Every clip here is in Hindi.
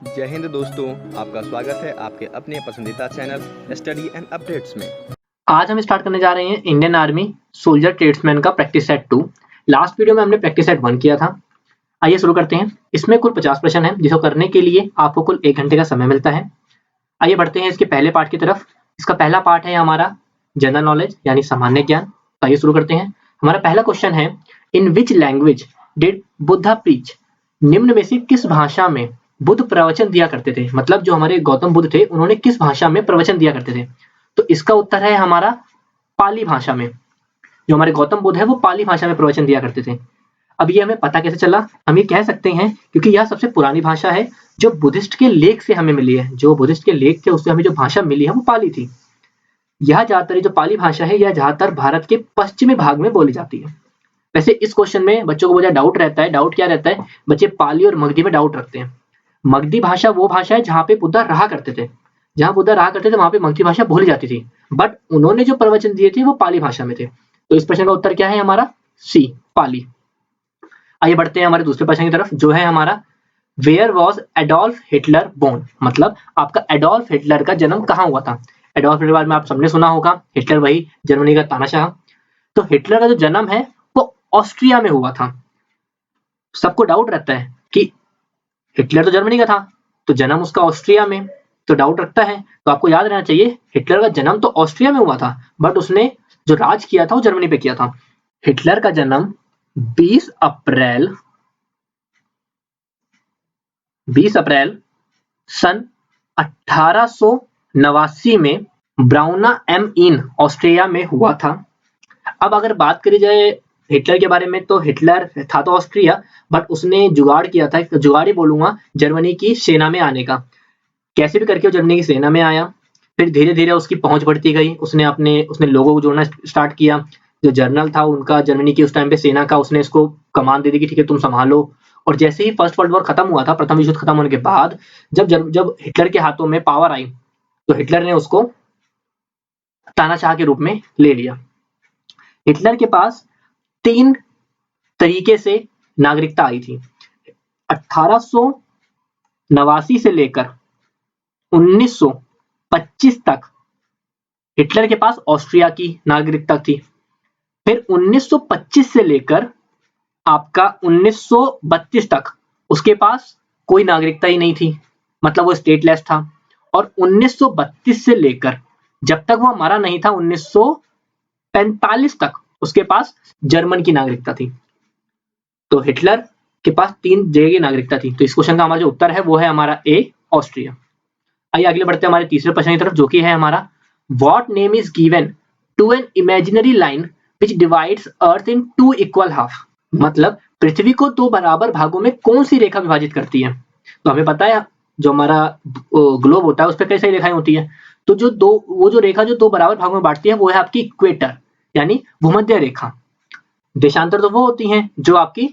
जय हिंद दोस्तों, आपका स्वागत है आपके अपने पसंदीदा चैनल स्टडी एंड अपडेट्स में। आज हम स्टार्ट करने जा रहे हैं इंडियन आर्मी सोल्जर ट्रेड्समैन का प्रैक्टिस सेट 2। लास्ट वीडियो में हमने प्रैक्टिस सेट 1 किया था। आइए शुरू करते हैं। इसमें कुल 50 प्रश्न है जिसको करने के लिए आपको कुल 1 घंटे का समय मिलता है। आइए बढ़ते हैं इसके पहले पार्ट की तरफ। इसका पहला पार्ट है हमारा जनरल नॉलेज यानी सामान्य ज्ञान। तो आइए शुरू करते हैं। हमारा पहला क्वेश्चन है, in which language did Buddha preach? निम्न में से किस भाषा में बुद्ध प्रवचन दिया करते थे? मतलब जो हमारे गौतम बुद्ध थे उन्होंने किस भाषा में प्रवचन दिया करते थे? तो इसका उत्तर है हमारा पाली भाषा में। जो हमारे गौतम बुद्ध है वो पाली भाषा में प्रवचन दिया करते थे। अब ये हमें पता कैसे चला? हम ये कह सकते हैं क्योंकि यह सबसे पुरानी भाषा है जो बुद्धिस्ट के लेख से हमें मिली है। जो बुद्धिस्ट के लेख थे उससे हमें जो भाषा मिली है वो पाली थी। यह ज्यादातर जो पाली भाषा है यह ज्यादातर भारत के पश्चिमी भाग में बोली जाती है। वैसे इस क्वेश्चन में बच्चों को बहुत डाउट रहता है। डाउट क्या रहता है? बच्चे पाली और मगधी में डाउट रखते हैं। मगधी भाषा वो भाषा है जहाँ पे बुद्धा रहा करते थे। जहाँ बुद्धा रहा करते थे वहां पे मगधी भाषा बोली जाती थी, बट उन्होंने जो प्रवचन दिए थे वो पाली भाषा में थे। तो इस प्रश्न का उत्तर क्या है हमारा? सी, पाली। आइए बढ़ते हैं हमारे दूसरे प्रश्न की तरफ जो है हमारा, where was Adolf Hitler born? मतलब आपका एडोल्फ हिटलर का जन्म कहाँ हुआ था? एडोल्फ हिटलर के बारे में आप सबने सुना होगा। हिटलर वही जर्मनी का तानाशाह। तो हिटलर का जो जन्म है वो ऑस्ट्रिया में हुआ था। सबको डाउट रहता है कि हिटलर तो जर्मनी का था तो जन्म उसका ऑस्ट्रिया में, तो डाउट रखता है। तो आपको याद रहना चाहिए हिटलर का जन्म तो ऑस्ट्रिया में हुआ था, बट उसने जो राज किया था वो जर्मनी पे किया था। हिटलर का जन्म 20 अप्रैल 20 अप्रैल सन 1889 में ब्राउना एम इन ऑस्ट्रिया में हुआ था। अब अगर बात करी जाए हिटलर के बारे में तो हिटलर था तो ऑस्ट्रिया, बट उसने जुगाड़ किया था, जुगाड़ ही बोलूंगा, जर्मनी की सेना में आने का। कैसे भी करके वो जर्मनी की सेना में आया। फिर धीरे धीरे उसकी पहुंच बढ़ती गई। उसने लोगों को जोड़ना स्टार्ट किया। जो जनरल था उनका जर्मनी की उस टाइम पे सेना का, उसने इसको कमान दे दी कि ठीक है तुम संभालो। और जैसे ही फर्स्ट वर्ल्ड वॉर खत्म हुआ था, प्रथम विश्व युद्ध खत्म होने के बाद जब हिटलर के हाथों में पावर आई तो हिटलर ने उसको तानाशाह के रूप में ले लिया। हिटलर के पास 3 तरीके से नागरिकता आई थी। 1889 से लेकर 1925 तक हिटलर के पास ऑस्ट्रिया की नागरिकता थी। फिर 1925 से लेकर आपका 1932 तक उसके पास कोई नागरिकता ही नहीं थी, मतलब वो स्टेटलेस था। और 1932 से लेकर जब तक वो मरा नहीं था 1945 तक उसके पास जर्मन की नागरिकता थी। तो हिटलर के पास 3 जगह की नागरिकता थी। तो इस क्वेश्चन का हमारा जो उत्तर है वो है हमारा ए, ऑस्ट्रिया। आइए अगले बढ़ते हैं हमारे तीसरे प्रश्न की तरफ जो कि है हमारा, what name is given to an imaginary line which divides earth in 2 equal half? मतलब पृथ्वी को 2 बराबर भागों में कौन सी रेखा विभाजित करती है? तो हमें पता है जो हमारा ग्लोब होता है उस पर कई सारी रेखाएं होती है। तो वो जो रेखा जो 2 बराबर भागों में बांटती है वो है आपकी इक्वेटर यानी भूमध्य रेखा। देशांतर तो वो होती हैं जो आपकी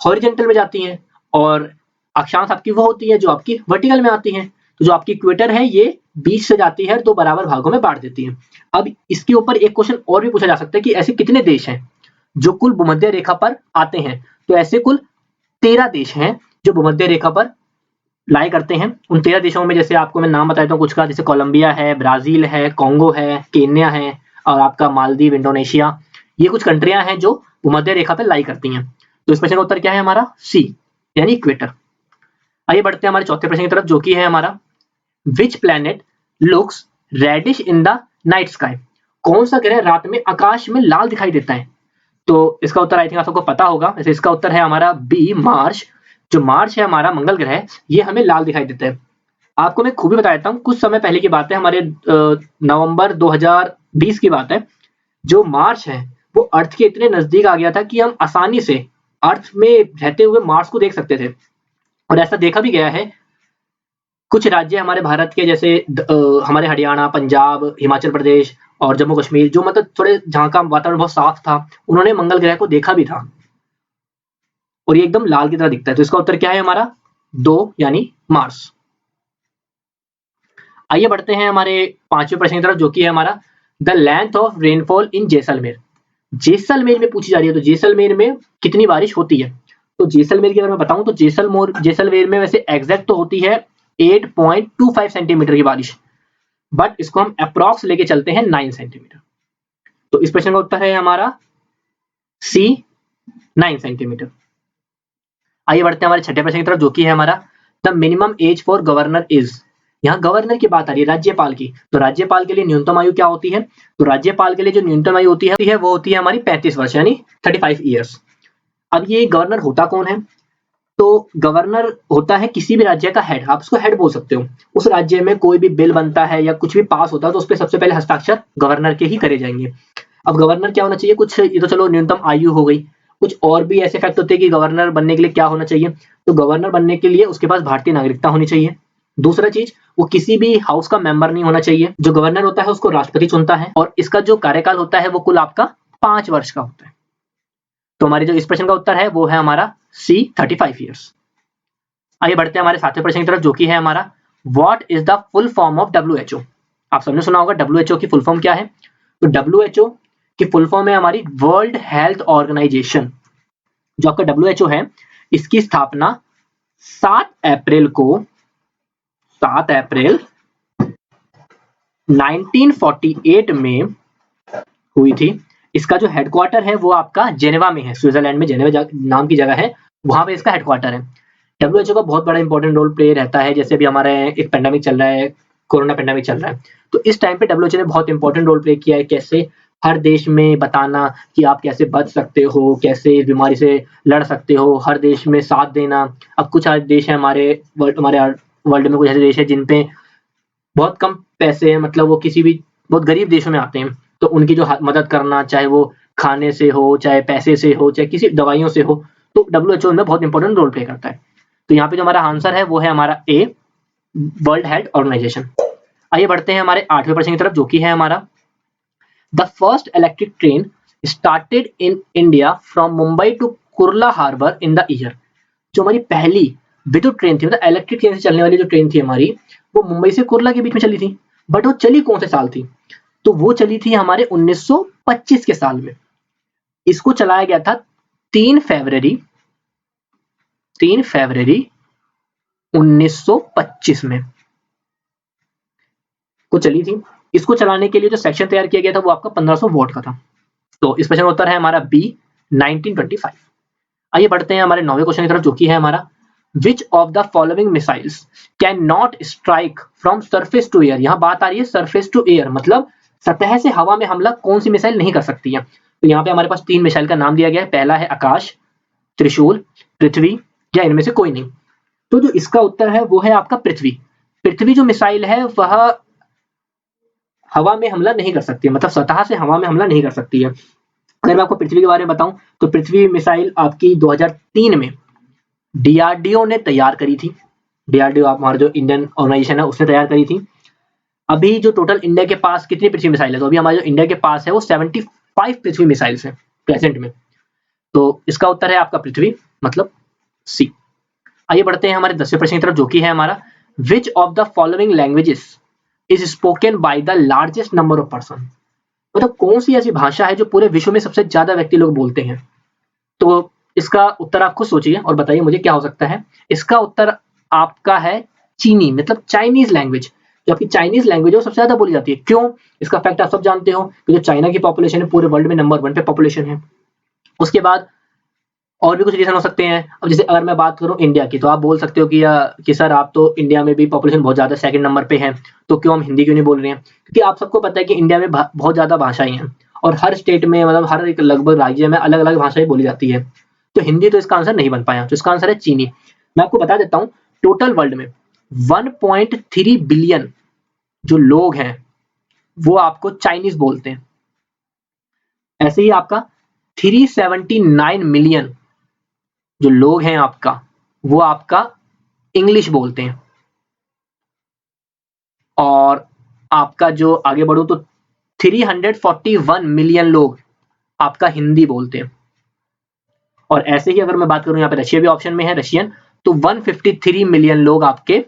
हॉरिजेंटल में जाती हैं, और अक्षांश आपकी वो होती है जो आपकी वर्टिकल में आती हैं। तो जो आपकी इक्वेटर है ये बीच से जाती है, 2 बराबर भागों में बांट देती है। अब इसके ऊपर एक क्वेश्चन और भी पूछा जा सकता है कि ऐसे कितने देश हैं जो कुल भूमध्य रेखा पर आते हैं? तो ऐसे कुल 13 देश हैं जो भूमध्य रेखा पर लाई करते हैं। उन 13 देशों में जैसे आपको मैं नाम बताता हूँ कुछ का, जैसे कोलंबिया है, ब्राजील है, कांगो है, केन्या है और आपका मालदीव, इंडोनेशिया। ये कुछ कंट्रियां हैं जो भूमध्य रेखा पर लाई करती हैं। तो इस प्रश्न का उत्तर क्या है हमारा? सी यानी इक्वेटर। आइए बढ़ते हैं हमारे चौथे प्रश्न की तरफ जो कि है हमारा, which planet looks reddish in the night sky? कौन सा ग्रह रात में आकाश में लाल दिखाई देता है? तो इसका उत्तर आई थिंक आप सबको पता होगा। वैसे इसका उत्तर है हमारा बी, मार्च। जो मार्च है हमारा मंगल ग्रह, ये हमें लाल दिखाई देता है। आपको मैं खूबी बता देता हूँ, कुछ समय पहले की बात है, हमारे नवंबर 2020 की बात है। जो मार्च है वो अर्थ के इतने नजदीक आ गया था कि हम आसानी से अर्थ में रहते हुए मार्स को देख सकते थे। और ऐसा देखा भी गया है। कुछ राज्य हमारे भारत के जैसे हमारे हरियाणा, पंजाब, हिमाचल प्रदेश और जम्मू कश्मीर, जो मतलब थोड़े जहाँ का वातावरण बहुत साफ था, उन्होंने मंगल ग्रह को देखा भी था और ये एकदम लाल की तरह दिखता है। तो इसका उत्तर क्या है हमारा? 2 यानी मार्स। आइए बढ़ते हैं हमारे 5वें प्रश्न की तरफ जो कि है हमारा, the length of rainfall in Jaisalmer. Jaisalmer में पूछी जा रही है तो जैसलमेर में कितनी बारिश होती है? तो जैसलमेर की अगर मैं बताऊं तो जैसलमेर में वैसे एग्जैक्ट तो होती है 8.25 सेंटीमीटर की बारिश, बट इसको हम अप्रॉक्स लेके चलते हैं 9 सेंटीमीटर। तो इस प्रश्न का उत्तर है हमारा सी 9 सेंटीमीटर। आइए बढ़ते हैं हमारे छठे प्रश्न की तरफ, जो कि है हमारा the minimum age for governor is. यहाँ गवर्नर की बात आ रही है, राज्यपाल की। तो राज्यपाल के लिए न्यूनतम आयु क्या होती है? तो राज्यपाल के लिए जो न्यूनतम आयु होती है वो होती है हमारी 35 वर्ष, यानी 35 ईयर्स। अब ये गवर्नर होता कौन है? तो गवर्नर होता है किसी भी राज्य का हेड, आप उसको हेड बोल सकते हो। उस राज्य में कोई भी बिल बनता है या कुछ भी पास होता है तो उस पर सबसे पहले हस्ताक्षर गवर्नर के ही करे जाएंगे। अब गवर्नर क्या होना चाहिए? कुछ, ये तो चलो न्यूनतम आयु हो गई, कुछ और भी ऐसे फैक्ट होते हैं कि गवर्नर बनने के लिए क्या होना चाहिए। तो गवर्नर बनने के लिए उसके पास भारतीय नागरिकता होनी चाहिए। दूसरा चीज, वो किसी भी हाउस का मेंबर नहीं होना चाहिए। जो गवर्नर होता है उसको राष्ट्रपति चुनता है, और इसका जो कार्यकाल होता है वो कुल आपका 5 वर्ष का होता है। तो हमारे जो इस प्रश्न का उत्तर है वो है हमारा सी 35 ईयर्स। आइए बढ़ते हैं हमारे सातवें प्रश्न की तरफ, जो कि है हमारा what is the full form of WHO। आप सबने सुना होगा WHO की फुल फॉर्म क्या है। तो WHO की फुल फॉर्म है हमारी वर्ल्ड हेल्थ ऑर्गेनाइजेशन। जो आपका WHO है, इसकी स्थापना 7 अप्रैल 1948 में हुई थी। इसका जो हेडक्वार्टर है वो आपका जेनेवा में है, स्विट्जरलैंड में जेनेवा नाम की जगह है, वहां पे इसका हेडक्वार्टर है। WHO का बहुत बड़ा इंपॉर्टेंट रोल प्ले रहता है। जैसे भी हमारे एक पेंडेमिक चल रहा है, कोरोना पेंडेमिक चल रहा है, तो इस टाइम पे WHO ने बहुत इंपॉर्टेंट रोल प्ले किया है। कैसे हर देश में बताना कि आप कैसे बच सकते हो, कैसे इस बीमारी से लड़ सकते हो, हर देश में साथ देना। अब कुछ देश है हमारे वर्ल्ड में, कुछ ऐसे देश है जिन पे बहुत कम पैसे हैं, मतलब वो किसी भी बहुत गरीब देशों में आते हैं, तो उनकी जो मदद करना, चाहे वो खाने से हो, चाहे पैसे से हो, चाहे किसी दवाइयों से हो, तो WHO में बहुत इंपॉर्टेंट रोल प्ले करता है। तो यहाँ पे जो हमारा आंसर है वो है हमारा ए, वर्ल्ड हेल्थ ऑर्गेनाइजेशन। आइए बढ़ते हैं हमारे आठवें प्रश्न की तरफ, जो कि है हमारा the first electric train started in India from Mumbai to Kurla harbour in the year. जो हमारी पहली विद्युत ट्रेन थी, मतलब इलेक्ट्रिक ट्रेन से चलने वाली जो ट्रेन थी हमारी, वो मुंबई से कुर्ला के बीच में चली थी। बट वो चली कौन से साल थी? तो वो चली थी हमारे 1925 के साल में। इसको चलाया गया था 3 फरवरी 1925 में को चली थी। इसको चलाने के लिए जो सेक्शन तैयार किया गया था वो आपका 1500 वोट का था। तो इस प्रश्न का उत्तर है हमारा बी 1925। आइए बढ़ते हैं हमारे 9वें क्वेश्चन की तरफ, जो कि है हमारा which of the following missiles can not strike from surface to air. यहाँ बात आ रही है सरफेस टू एयर, मतलब सतह से हवा में हमला कौन सी मिसाइल नहीं कर सकती है। तो यहाँ पे हमारे पास 3 मिसाइल का नाम दिया गया है। पहला है आकाश, त्रिशूल, पृथ्वी, या इनमें से कोई नहीं। तो जो इसका उत्तर है वो है आपका पृथ्वी। पृथ्वी जो मिसाइल है वह हवा में हमला नहीं कर सकती है, मतलब सतह से हवा में हमला नहीं कर सकती है। अगर मैं आपको पृथ्वी के बारे में बताऊं तो पृथ्वी मिसाइल आपकी 2003 में DRDO ने तैयार करी थी। DRDO हमारा जो इंडियन ऑर्गेनाइजेशन है उसने तैयार करी थी। अभी जो टोटल इंडिया के पास कितनी पृथ्वी मिसाइल है, तो अभी हमारे जो इंडिया के पास है वो 75 पृथ्वी मिसाइल्स है प्रेजेंट में। तो इसका उत्तर है आपका पृथ्वी, मतलब सी। आइए बढ़ते हैं हमारे 10वें प्रश्न की तरफ, जो कि है हमारा which of the following languages is spoken by the largest number of person. मतलब कौन सी ऐसी भाषा है जो पूरे विश्व में सबसे ज्यादा व्यक्ति लोग बोलते हैं। तो इसका उत्तर आप खुद सोचिए और बताइए मुझे क्या हो सकता है। इसका उत्तर आपका है चीनी, मतलब चाइनीज लैंग्वेज। जो आपकी चाइनीज लैंग्वेज है वो सबसे ज्यादा बोली जाती है। क्यों? इसका फैक्ट आप सब जानते हो कि जो चाइना की पॉपुलेशन है पूरे वर्ल्ड में नंबर 1 पे पॉपुलेशन है। उसके बाद और भी कुछ रीजन हो सकते हैं। अब जैसे अगर मैं बात करूं इंडिया की, तो आप बोल सकते हो कि सर आप तो इंडिया में भी पॉपुलेशन बहुत ज्यादा सेकंड नंबर पे है, तो क्यों हम हिंदी क्यों नहीं बोल रहे हैं? क्योंकि आप सबको पता है कि इंडिया में बहुत ज्यादा भाषाएं हैं, और हर स्टेट में, मतलब हर एक लगभग राज्य में अलग अलग भाषाएं बोली जाती है। तो हिंदी तो इसका आंसर नहीं बन पाया, तो इसका आंसर है चीनी। मैं आपको बता देता हूँ, टोटल वर्ल्ड में 1.3 बिलियन जो लोग हैं वो आपको चाइनीज बोलते हैं। ऐसे ही आपका 379 मिलियन जो लोग हैं आपका, वो आपका इंग्लिश बोलते हैं। और आपका जो आगे बढ़ो तो 341 मिलियन लोग आपका हिंदी बोलते हैं। और ऐसे ही अगर मैं बात करूं, यहाँ पे रशिया भी ऑप्शन में है, रशियन, तो 153 मिलियन लोग आपके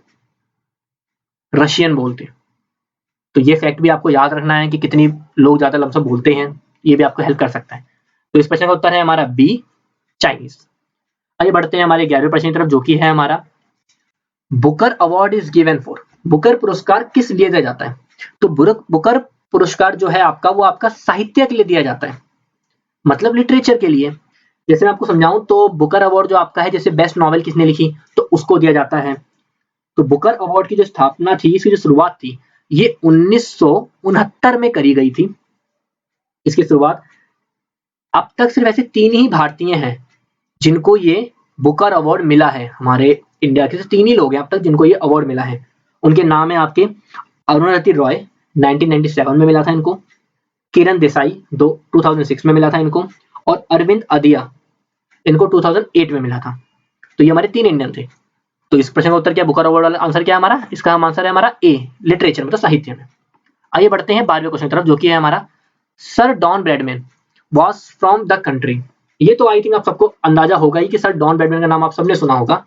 रशियन बोलते हैं। तो ये फैक्ट भी आपको याद रखना है कि कितनी लोग ज्यादा लमसम बोलते हैं, ये भी आपको हेल्प कर सकता है। तो इस प्रश्न का उत्तर है हमारा बी, चाइनीज। आइए बढ़ते हैं हमारे 11वें प्रश्न की तरफ, जो कि है हमारा Booker award is given for, Booker पुरस्कार किस लिए दिया जाता है? तो बुकर पुरस्कार जो है आपका, वो आपका साहित्य के लिए दिया जाता है, मतलब लिटरेचर के लिए। जैसे मैं आपको समझाऊं तो बुकर अवार्ड जो आपका है, जैसे बेस्ट नॉवेल किसने लिखी तो उसको दिया जाता है। तो बुकर अवार्ड की जो स्थापना थी, इसकी जो शुरुआत थी, ये 1969 में करी गई थी इसकी शुरुआत। अब तक सिर्फ ऐसे 3 ही भारतीय हैं जिनको ये बुकर अवार्ड मिला है। हमारे इंडिया के सिर्फ 3 ही लोग हैं अब तक जिनको ये अवार्ड मिला है। उनके नाम है आपके अरुणधति रॉय, 1997 में मिला था इनको, किरण देसाई 2006 में मिला था इनको, और अरविंद अदिया, इनको 2008 में मिला था। तो ये हमारे 3 इंडियन थे। तो इस प्रश्न का उत्तर क्या, बुकर अवार्ड वाला आंसर क्या है हमारा? इसका हम आंसर है हमारा ए, लिटरेचर मतलब साहित्य में। आइए बढ़ते हैं 12वें क्वेश्चन की तरफ, जो कि है हमारा Sir Don Bradman was from the country. ये तो आई थिंक आप सबको अंदाजा होगा ही कि सर डॉन ब्रैडमैन का नाम आप सबने सुना होगा।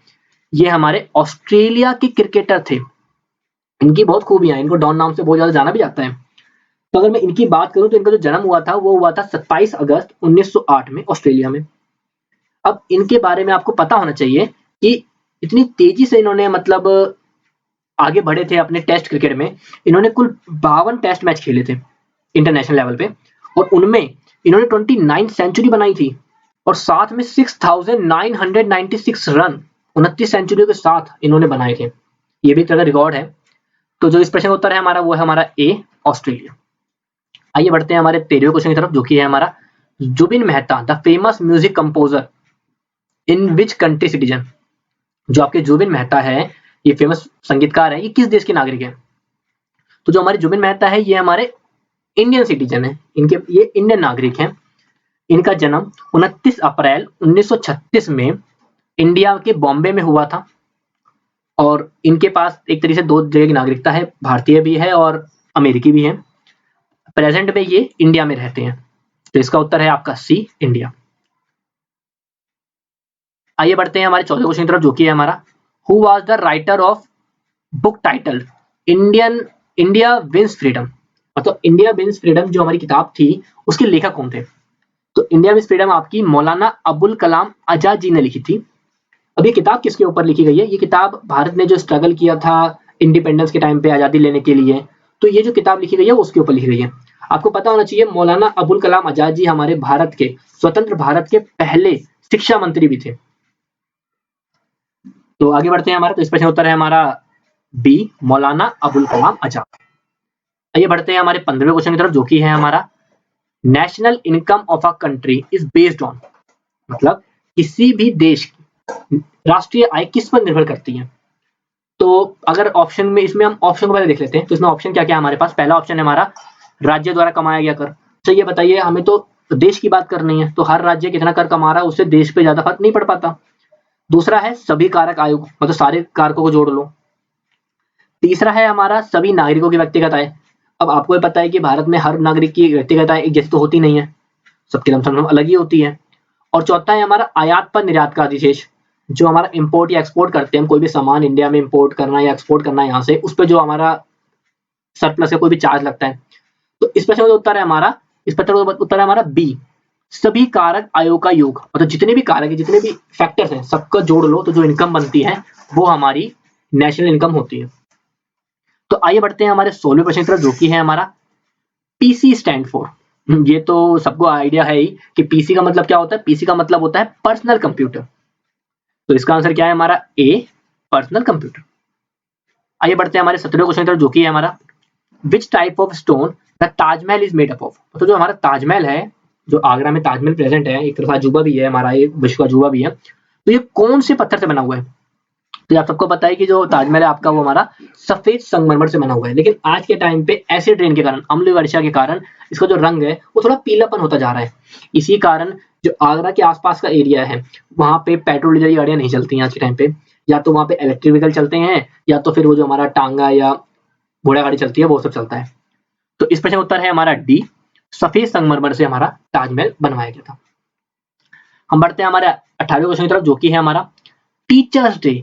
ये हमारे ऑस्ट्रेलिया के क्रिकेटर थे। इनकी बहुत खूबियां हैं, इनको डॉन नाम से बहुत ज्यादा जाना भी जाता है। तो अगर मैं इनकी बात करूं तो इनका जो जन्म हुआ था वो हुआ था 27 अगस्त 1908 में ऑस्ट्रेलिया में। अब इनके बारे में आपको पता होना चाहिए कि इतनी तेजी से इन्होंने मतलब आगे बढ़े थे अपने टेस्ट क्रिकेट में। इन्होंने कुल 52 टेस्ट मैच खेले थे इंटरनेशनल लेवल पे, और उनमें इन्होंने 29 सेंचुरी बनाई थी, और साथ में 6996 रन 29 सेंचुरियों के साथ इन्होंने बनाए थे। ये भी एक तरह का रिकॉर्ड है। तो जो इस प्रश्न का उत्तर है हमारा, वो है हमारा ए, ऑस्ट्रेलिया। आइए बढ़ते हैं हमारे 13वें क्वेश्चन की तरफ, जो कि है हमारा Zubin Mehta the famous music composer in which country citizen. जो आपके जुबिन मेहता है, ये फेमस संगीतकार है, ये किस देश के नागरिक है? तो जो हमारे जुबिन मेहता है, ये हमारे इंडियन सिटीजन है, इनके ये इंडियन नागरिक हैं। इनका जन्म 29 अप्रैल 1936 में इंडिया के बॉम्बे में हुआ था, और इनके पास एक तरीके से 2 जगह की नागरिकता है, भारतीय भी है और अमेरिकी भी है। प्रेजेंट में ये इंडिया में रहते हैं। तो इसका उत्तर है आपका सी, इंडिया। आइए बढ़ते हैं हमारे 14वें क्वेश्चन की तरफ, जो कि है हमारा who was the writer of book title India wins freedom. मतलब इंडिया विंस फ्रीडम जो हमारी किताब थी, उसके लेखक कौन थे? तो इंडिया विंस फ्रीडम आपकी मौलाना अबुल कलाम आजाद जी ने लिखी थी। अब ये किताब किसके ऊपर लिखी गई है? ये किताब भारत ने जो स्ट्रगल किया था इंडिपेंडेंस के टाइम पे आजादी लेने के लिए, तो ये जो किताब लिखी गई है उसके ऊपर लिखी गई है। आपको पता होना चाहिए मौलाना अबुल कलाम आजाद जी हमारे भारत के, स्वतंत्र भारत के पहले शिक्षा मंत्री भी थे। तो आगे बढ़ते हैं हमारा, तो इस प्रश्न उत्तर है हमारा बी, मौलाना अबुल कलाम आजाद। आइए बढ़ते हैं हमारे 15वें क्वेश्चन की तरफ, जो कि है हमारा national income of a country is based on. मतलब किसी भी देश की राष्ट्रीय आय किस पर निर्भर करती है? तो अगर ऑप्शन में, इसमें हम ऑप्शन को पहले देख लेते हैं। तो इसमें ऑप्शन क्या क्या है हमारे पास? पहला ऑप्शन है हमारा राज्य द्वारा कमाया गया कर। तो ये बताइए, हमें तो देश की बात करनी है, तो हर राज्य कितना कर कमा रहा है उससे देश पे ज्यादा फर्क नहीं पड़ पाता। दूसरा है सभी कारक आयोग, मतलब सारे कारकों को जोड़ लो। तीसरा है हमारा सभी नागरिकों की व्यक्तिगत आय। अब आपको पता है कि भारत में हर नागरिक की व्यक्तिगत आय एक जैसी तो होती नहीं है, सबकी लमसम अलग ही होती है। और चौथा है हमारा आयात पर निर्यात का अधिशेष। जो हमारा इंपोर्ट या एक्सपोर्ट करते हैं, हम कोई भी सामान इंडिया में इंपोर्ट करना या एक्सपोर्ट करना है यहाँ से, उस पर जो हमारा सरप्लस है कोई भी चार्ज लगता है। तो इस प्रश्न का उत्तर है हमारा, इस प्रश्न का उत्तर है हमारा बी, सभी कारक आयोग का योग। मतलब जितने भी कारक है, जितने भी फैक्टर्स हैं, सबका जोड़ लो तो जो इनकम बनती है वो हमारी नेशनल इनकम होती है। तो आइए बढ़ते हैं हमारे 16वें प्रश्न की तरफ, जो कि है हमारा पीसी स्टैंड फॉर। ये तो सबको आइडिया है ही कि पीसी का मतलब क्या होता है। पीसी का मतलब होता है पर्सनल कंप्यूटर। तो इसका आंसर क्या है हमारा ए, पर्सनल कंप्यूटर। आइए बढ़ते हैं हमारे 17वें क्वेश्चन की तरफ, जो कि है हमारा which type of stone the Taj Mahal is made up of. तो जो हमारा ताजमहल है, जो आगरा में ताजमहल प्रेजेंट है, एक तरफ अजूबा भी है हमारा, एक विश्व का अजूबा भी है, तो ये कौन से पत्थर से बना हुआ है? तो आप सबको पता है कि जो ताजमहल है आपका, वो हमारा सफेद संगमरमर से बना हुआ है। लेकिन आज के टाइम पे एसिड रेन के कारण, अम्ल वर्षा के कारण, इसका जो रंग है वो थोड़ा पीलापन होता जा रहा है। इसी कारण जो आगरा के आसपास का एरिया है, वहां पे पेट्रोल डीजल की गाड़ियां नहीं चलती हैं आज के टाइम पे। या तो वहां पे इलेक्ट्रिक व्हीकल चलते हैं, या तो फिर वो जो हमारा टांगा या घोड़ा गाड़ी चलती है, वो सब चलता है। तो इस प्रश्न का उत्तर है हमारा डी, सफेद संगमरमर से हमारा ताजमहल बनवाया गया था। हम बढ़ते हैं हमारे 18वें क्वेश्चन की तरफ, जो कि है हमारा टीचर्स डे।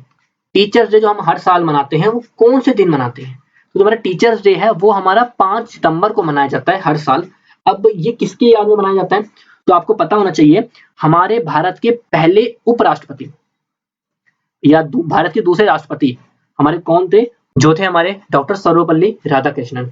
टीचर्स डे जो हम हर साल मनाते हैं, वो कौन से दिन मनाते हैं? तो जो हमारा टीचर्स डे है वो हमारा 5 सितंबर को मनाया जाता है हर साल। अब ये किसके याद में मनाया जाता है? तो आपको पता होना चाहिए, हमारे भारत के पहले उपराष्ट्रपति या भारत के दूसरे राष्ट्रपति हमारे कौन थे, जो थे हमारे डॉक्टर सर्वपल्ली राधाकृष्णन।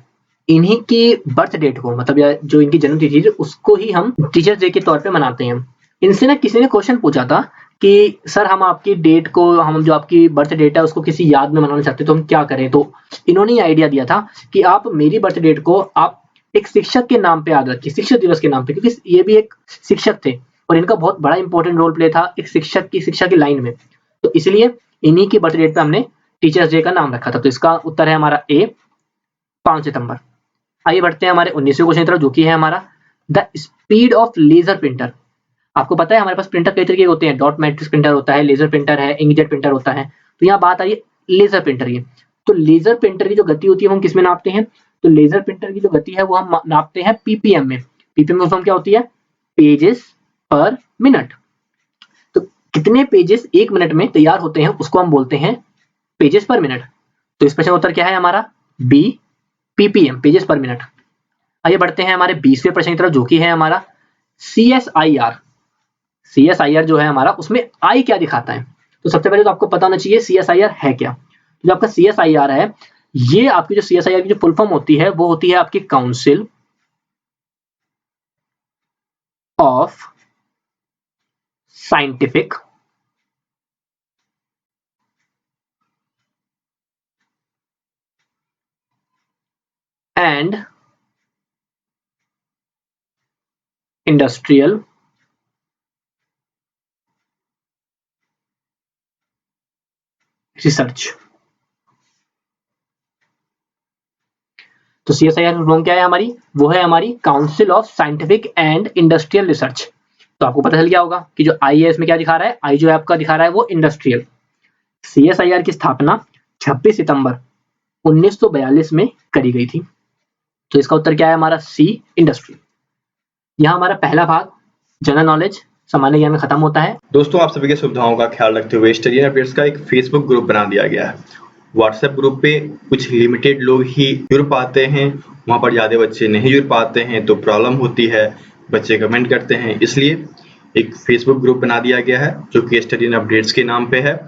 इन्हीं की बर्थ डेट को, मतलब या जो इनकी जन्म तिथि है उसको ही हम टीचर्स डे के तौर पे मनाते हैं। इनसे ना किसी ने क्वेश्चन पूछा था कि सर हम आपकी डेट को, हम जो आपकी बर्थ डेट है उसको किसी याद में मनाना चाहते हैं तो हम क्या करें। तो इन्होंने ये आइडिया दिया था कि आप मेरी बर्थ डेट को आप एक शिक्षक के नाम पे याद रखिए, शिक्षक दिवस के नाम पे, क्योंकि ये भी एक शिक्षक थे और इनका बहुत बड़ा इंपॉर्टेंट रोल प्ले था एक शिक्षक की शिक्षा की लाइन में। तो इसलिए इन्हीं की बर्थ डेट पे हमने टीचर्स डे का नाम रखा था। तो इसका उत्तर है हमारा ए, 5 सितंबर। आइए बढ़ते हैं हमारे 19वें क्वेश्चन की तरफ, जो कि है हमारा the speed of laser printer. आपको पता है हमारे पास प्रिंटर कई तरीके के होते हैं, डॉट मैट्रिक्स प्रिंटर होता है, लेजर प्रिंटर है, इंकजेट प्रिंटर होता है। तो यहाँ बात आ रही है लेजर प्रिंटर की। तो लेजर प्रिंटर की जो गति होती है वो हम किसमें नापते हैं, तो लेजर प्रिंटर की जो गति है वो हम नापते हैं पीपीएम में। पीपीएम में फॉर्म क्या होती है, पेजेस पर मिनट। तो कितने पेजेस एक मिनट में तैयार होते हैं उसको हम बोलते हैं पेजेस पर मिनट। तो इस प्रश्न का उत्तर क्या है हमारा B, PPM, pages per minute. आइए बढ़ते हैं हमारे 20वें प्रश्न की तरफ, जो कि है हमारा सीएसआईआर। सीएसआईआर जो है हमारा, उसमें आई क्या दिखाता है। तो सबसे पहले तो आपको पता होना चाहिए सीएसआईआर है क्या। तो जो आपका सीएसआईआर है, ये आपकी जो सीएसआईआर की जो फुल फॉर्म होती है वो होती है आपकी council of scientific and industrial research. तो सीएसआईआर फुल फॉर्म क्या है हमारी, वो है हमारी council of scientific and industrial research. तो आपको पता चल गया होगा कि जो आई है इसमें क्या दिखा रहा है, आई जो है आपका दिखा रहा है वो इंडस्ट्रियल। सीएसआईआर की स्थापना 26 सितंबर 1942 में करी गई थी। तो इसका उत्तर क्या है हमारा सी, इंडस्ट्री। यहाँ हमारा पहला भाग जनरल नॉलेज सामान्य ज्ञान में खत्म होता है। दोस्तों, आप सभी की सुविधाओं का ख्याल रखते हुए स्टडी एंड अपडेट्स का एक फेसबुक ग्रुप बना दिया गया है। व्हाट्सएप ग्रुप पे कुछ लिमिटेड लोग ही जुड़ पाते हैं, वहाँ पर ज़्यादा बच्चे नहीं जुड़ पाते हैं तो प्रॉब्लम होती है, बच्चे कमेंट करते हैं। इसलिए एक फेसबुक ग्रुप बना दिया गया है जो कि स्टडी एंड अपडेट्स के नाम पे है,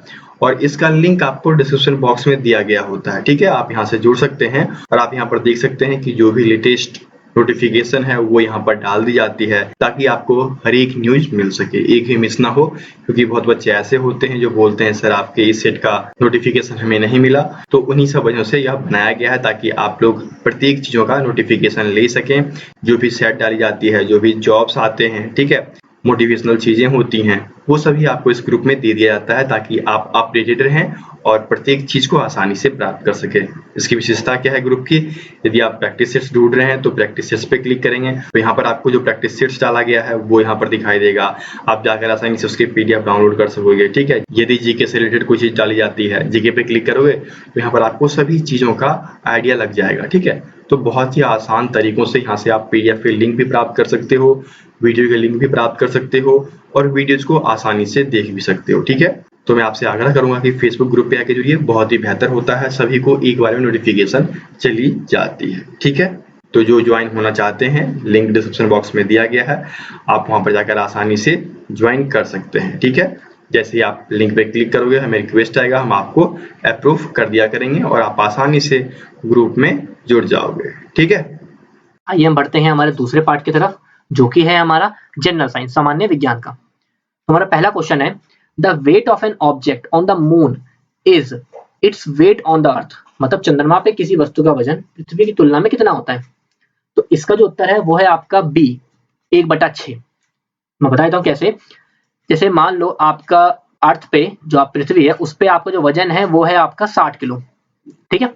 और इसका लिंक आपको डिस्क्रिप्शन बॉक्स में दिया गया होता है। ठीक है, आप यहाँ से जुड़ सकते हैं और आप यहाँ पर देख सकते हैं कि जो भी लेटेस्ट नोटिफिकेशन है वो यहाँ पर डाल दी जाती है ताकि आपको हर एक न्यूज मिल सके, एक भी मिस ना हो। क्योंकि बहुत बच्चे ऐसे होते हैं जो बोलते हैं सर आपके इस सेट का नोटिफिकेशन हमें नहीं मिला। तो उन्हीं सब वजहों से यह बनाया गया है ताकि आप लोग प्रत्येक चीजों का नोटिफिकेशन ले सकें। जो भी सेट डाली जाती है, जो भी जॉब्स आते हैं, ठीक है, मोटिवेशनल चीजें होती हैं, वो सभी आपको इस ग्रुप में दे दिया जाता है ताकि आप अपडेटेड रहें और प्रत्येक चीज को आसानी से प्राप्त कर सके। इसकी विशेषता क्या है ग्रुप की, यदि आप प्रैक्टिस सेट्स ढूंढ रहे हैं तो प्रैक्टिस सेट्स पे क्लिक करेंगे तो यहाँ पर आपको जो प्रैक्टिस सेट्स डाला गया है वो यहाँ पर दिखाई देगा। आप जाकर आसानी से उसके पीडीएफ डाउनलोड कर सकोगे। ठीक है, यदि जीके से रिलेटेड कोई चीज डाली जाती है, जीके पे क्लिक करोगे तो यहाँ पर आपको सभी चीजों का आइडिया लग जाएगा। ठीक है, तो बहुत ही आसान तरीकों से यहाँ से आप पीडीएफ के लिंक भी प्राप्त कर सकते हो, वीडियो के लिंक भी प्राप्त कर सकते हो और वीडियोज को आसानी से देख भी सकते हो। ठीक है, तो मैं आपसे आग्रह करूंगा कि फेसबुक ग्रुप पे आके जुड़िए, बहुत ही बेहतर होता है, सभी को एक बार में नोटिफिकेशन चली जाती है। ठीक है, तो जो ज्वाइन होना चाहते हैं लिंक डिस्क्रिप्शन बॉक्स में दिया गया है, आप वहां पर जाकर आसानी से ज्वाइन कर सकते हैं। ठीक है, जैसे ही आप लिंक पे क्लिक करोगे हमें रिक्वेस्ट आएगा, हम आपको अप्रूव कर दिया करेंगे और आप आसानी से ग्रुप में जुड़ जाओगे। ठीक है, आइए हम बढ़ते हैं हमारे दूसरे पार्ट की तरफ, जो कि है हमारा जनरल साइंस, सामान्य विज्ञान का। तो हमारा पहला क्वेश्चन है the weight of an object on the moon is its weight on the earth. मतलब चंद्रमा पे किसी वस्तु का वजन पृथ्वी की तुलना में कितना होता है। तो इसका जो उत्तर है वो है आपका बी, 1/6। मैं बता देता हूँ कैसे। जैसे मान लो आपका अर्थ पे, जो आप पृथ्वी है उस पे आपका जो वजन है वो है आपका 60 किलो। ठीक है,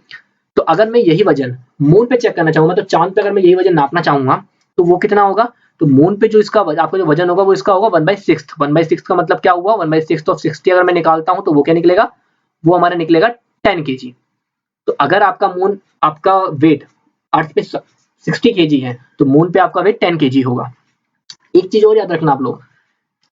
तो अगर मैं यही वजन मून पे चेक करना चाहूंगा, तो चांद पे अगर मैं यही वजन नापना चाहूंगा तो वो कितना होगा। तो मून पे जो इसका आपका जो वजन होगा वो इसका होगा 1/6। 1/6 का मतलब क्या हुआ, 1/6 ऑफ 60 अगर मैं निकालता हूं तो वो क्या निकलेगा, वो हमारा निकलेगा 10 kg। तो अगर आपका मून, आपका वेट अर्थ पे 60 kg है तो मून पे आपका वेट 10 kg होगा। एक चीज और याद रखना आप लोग,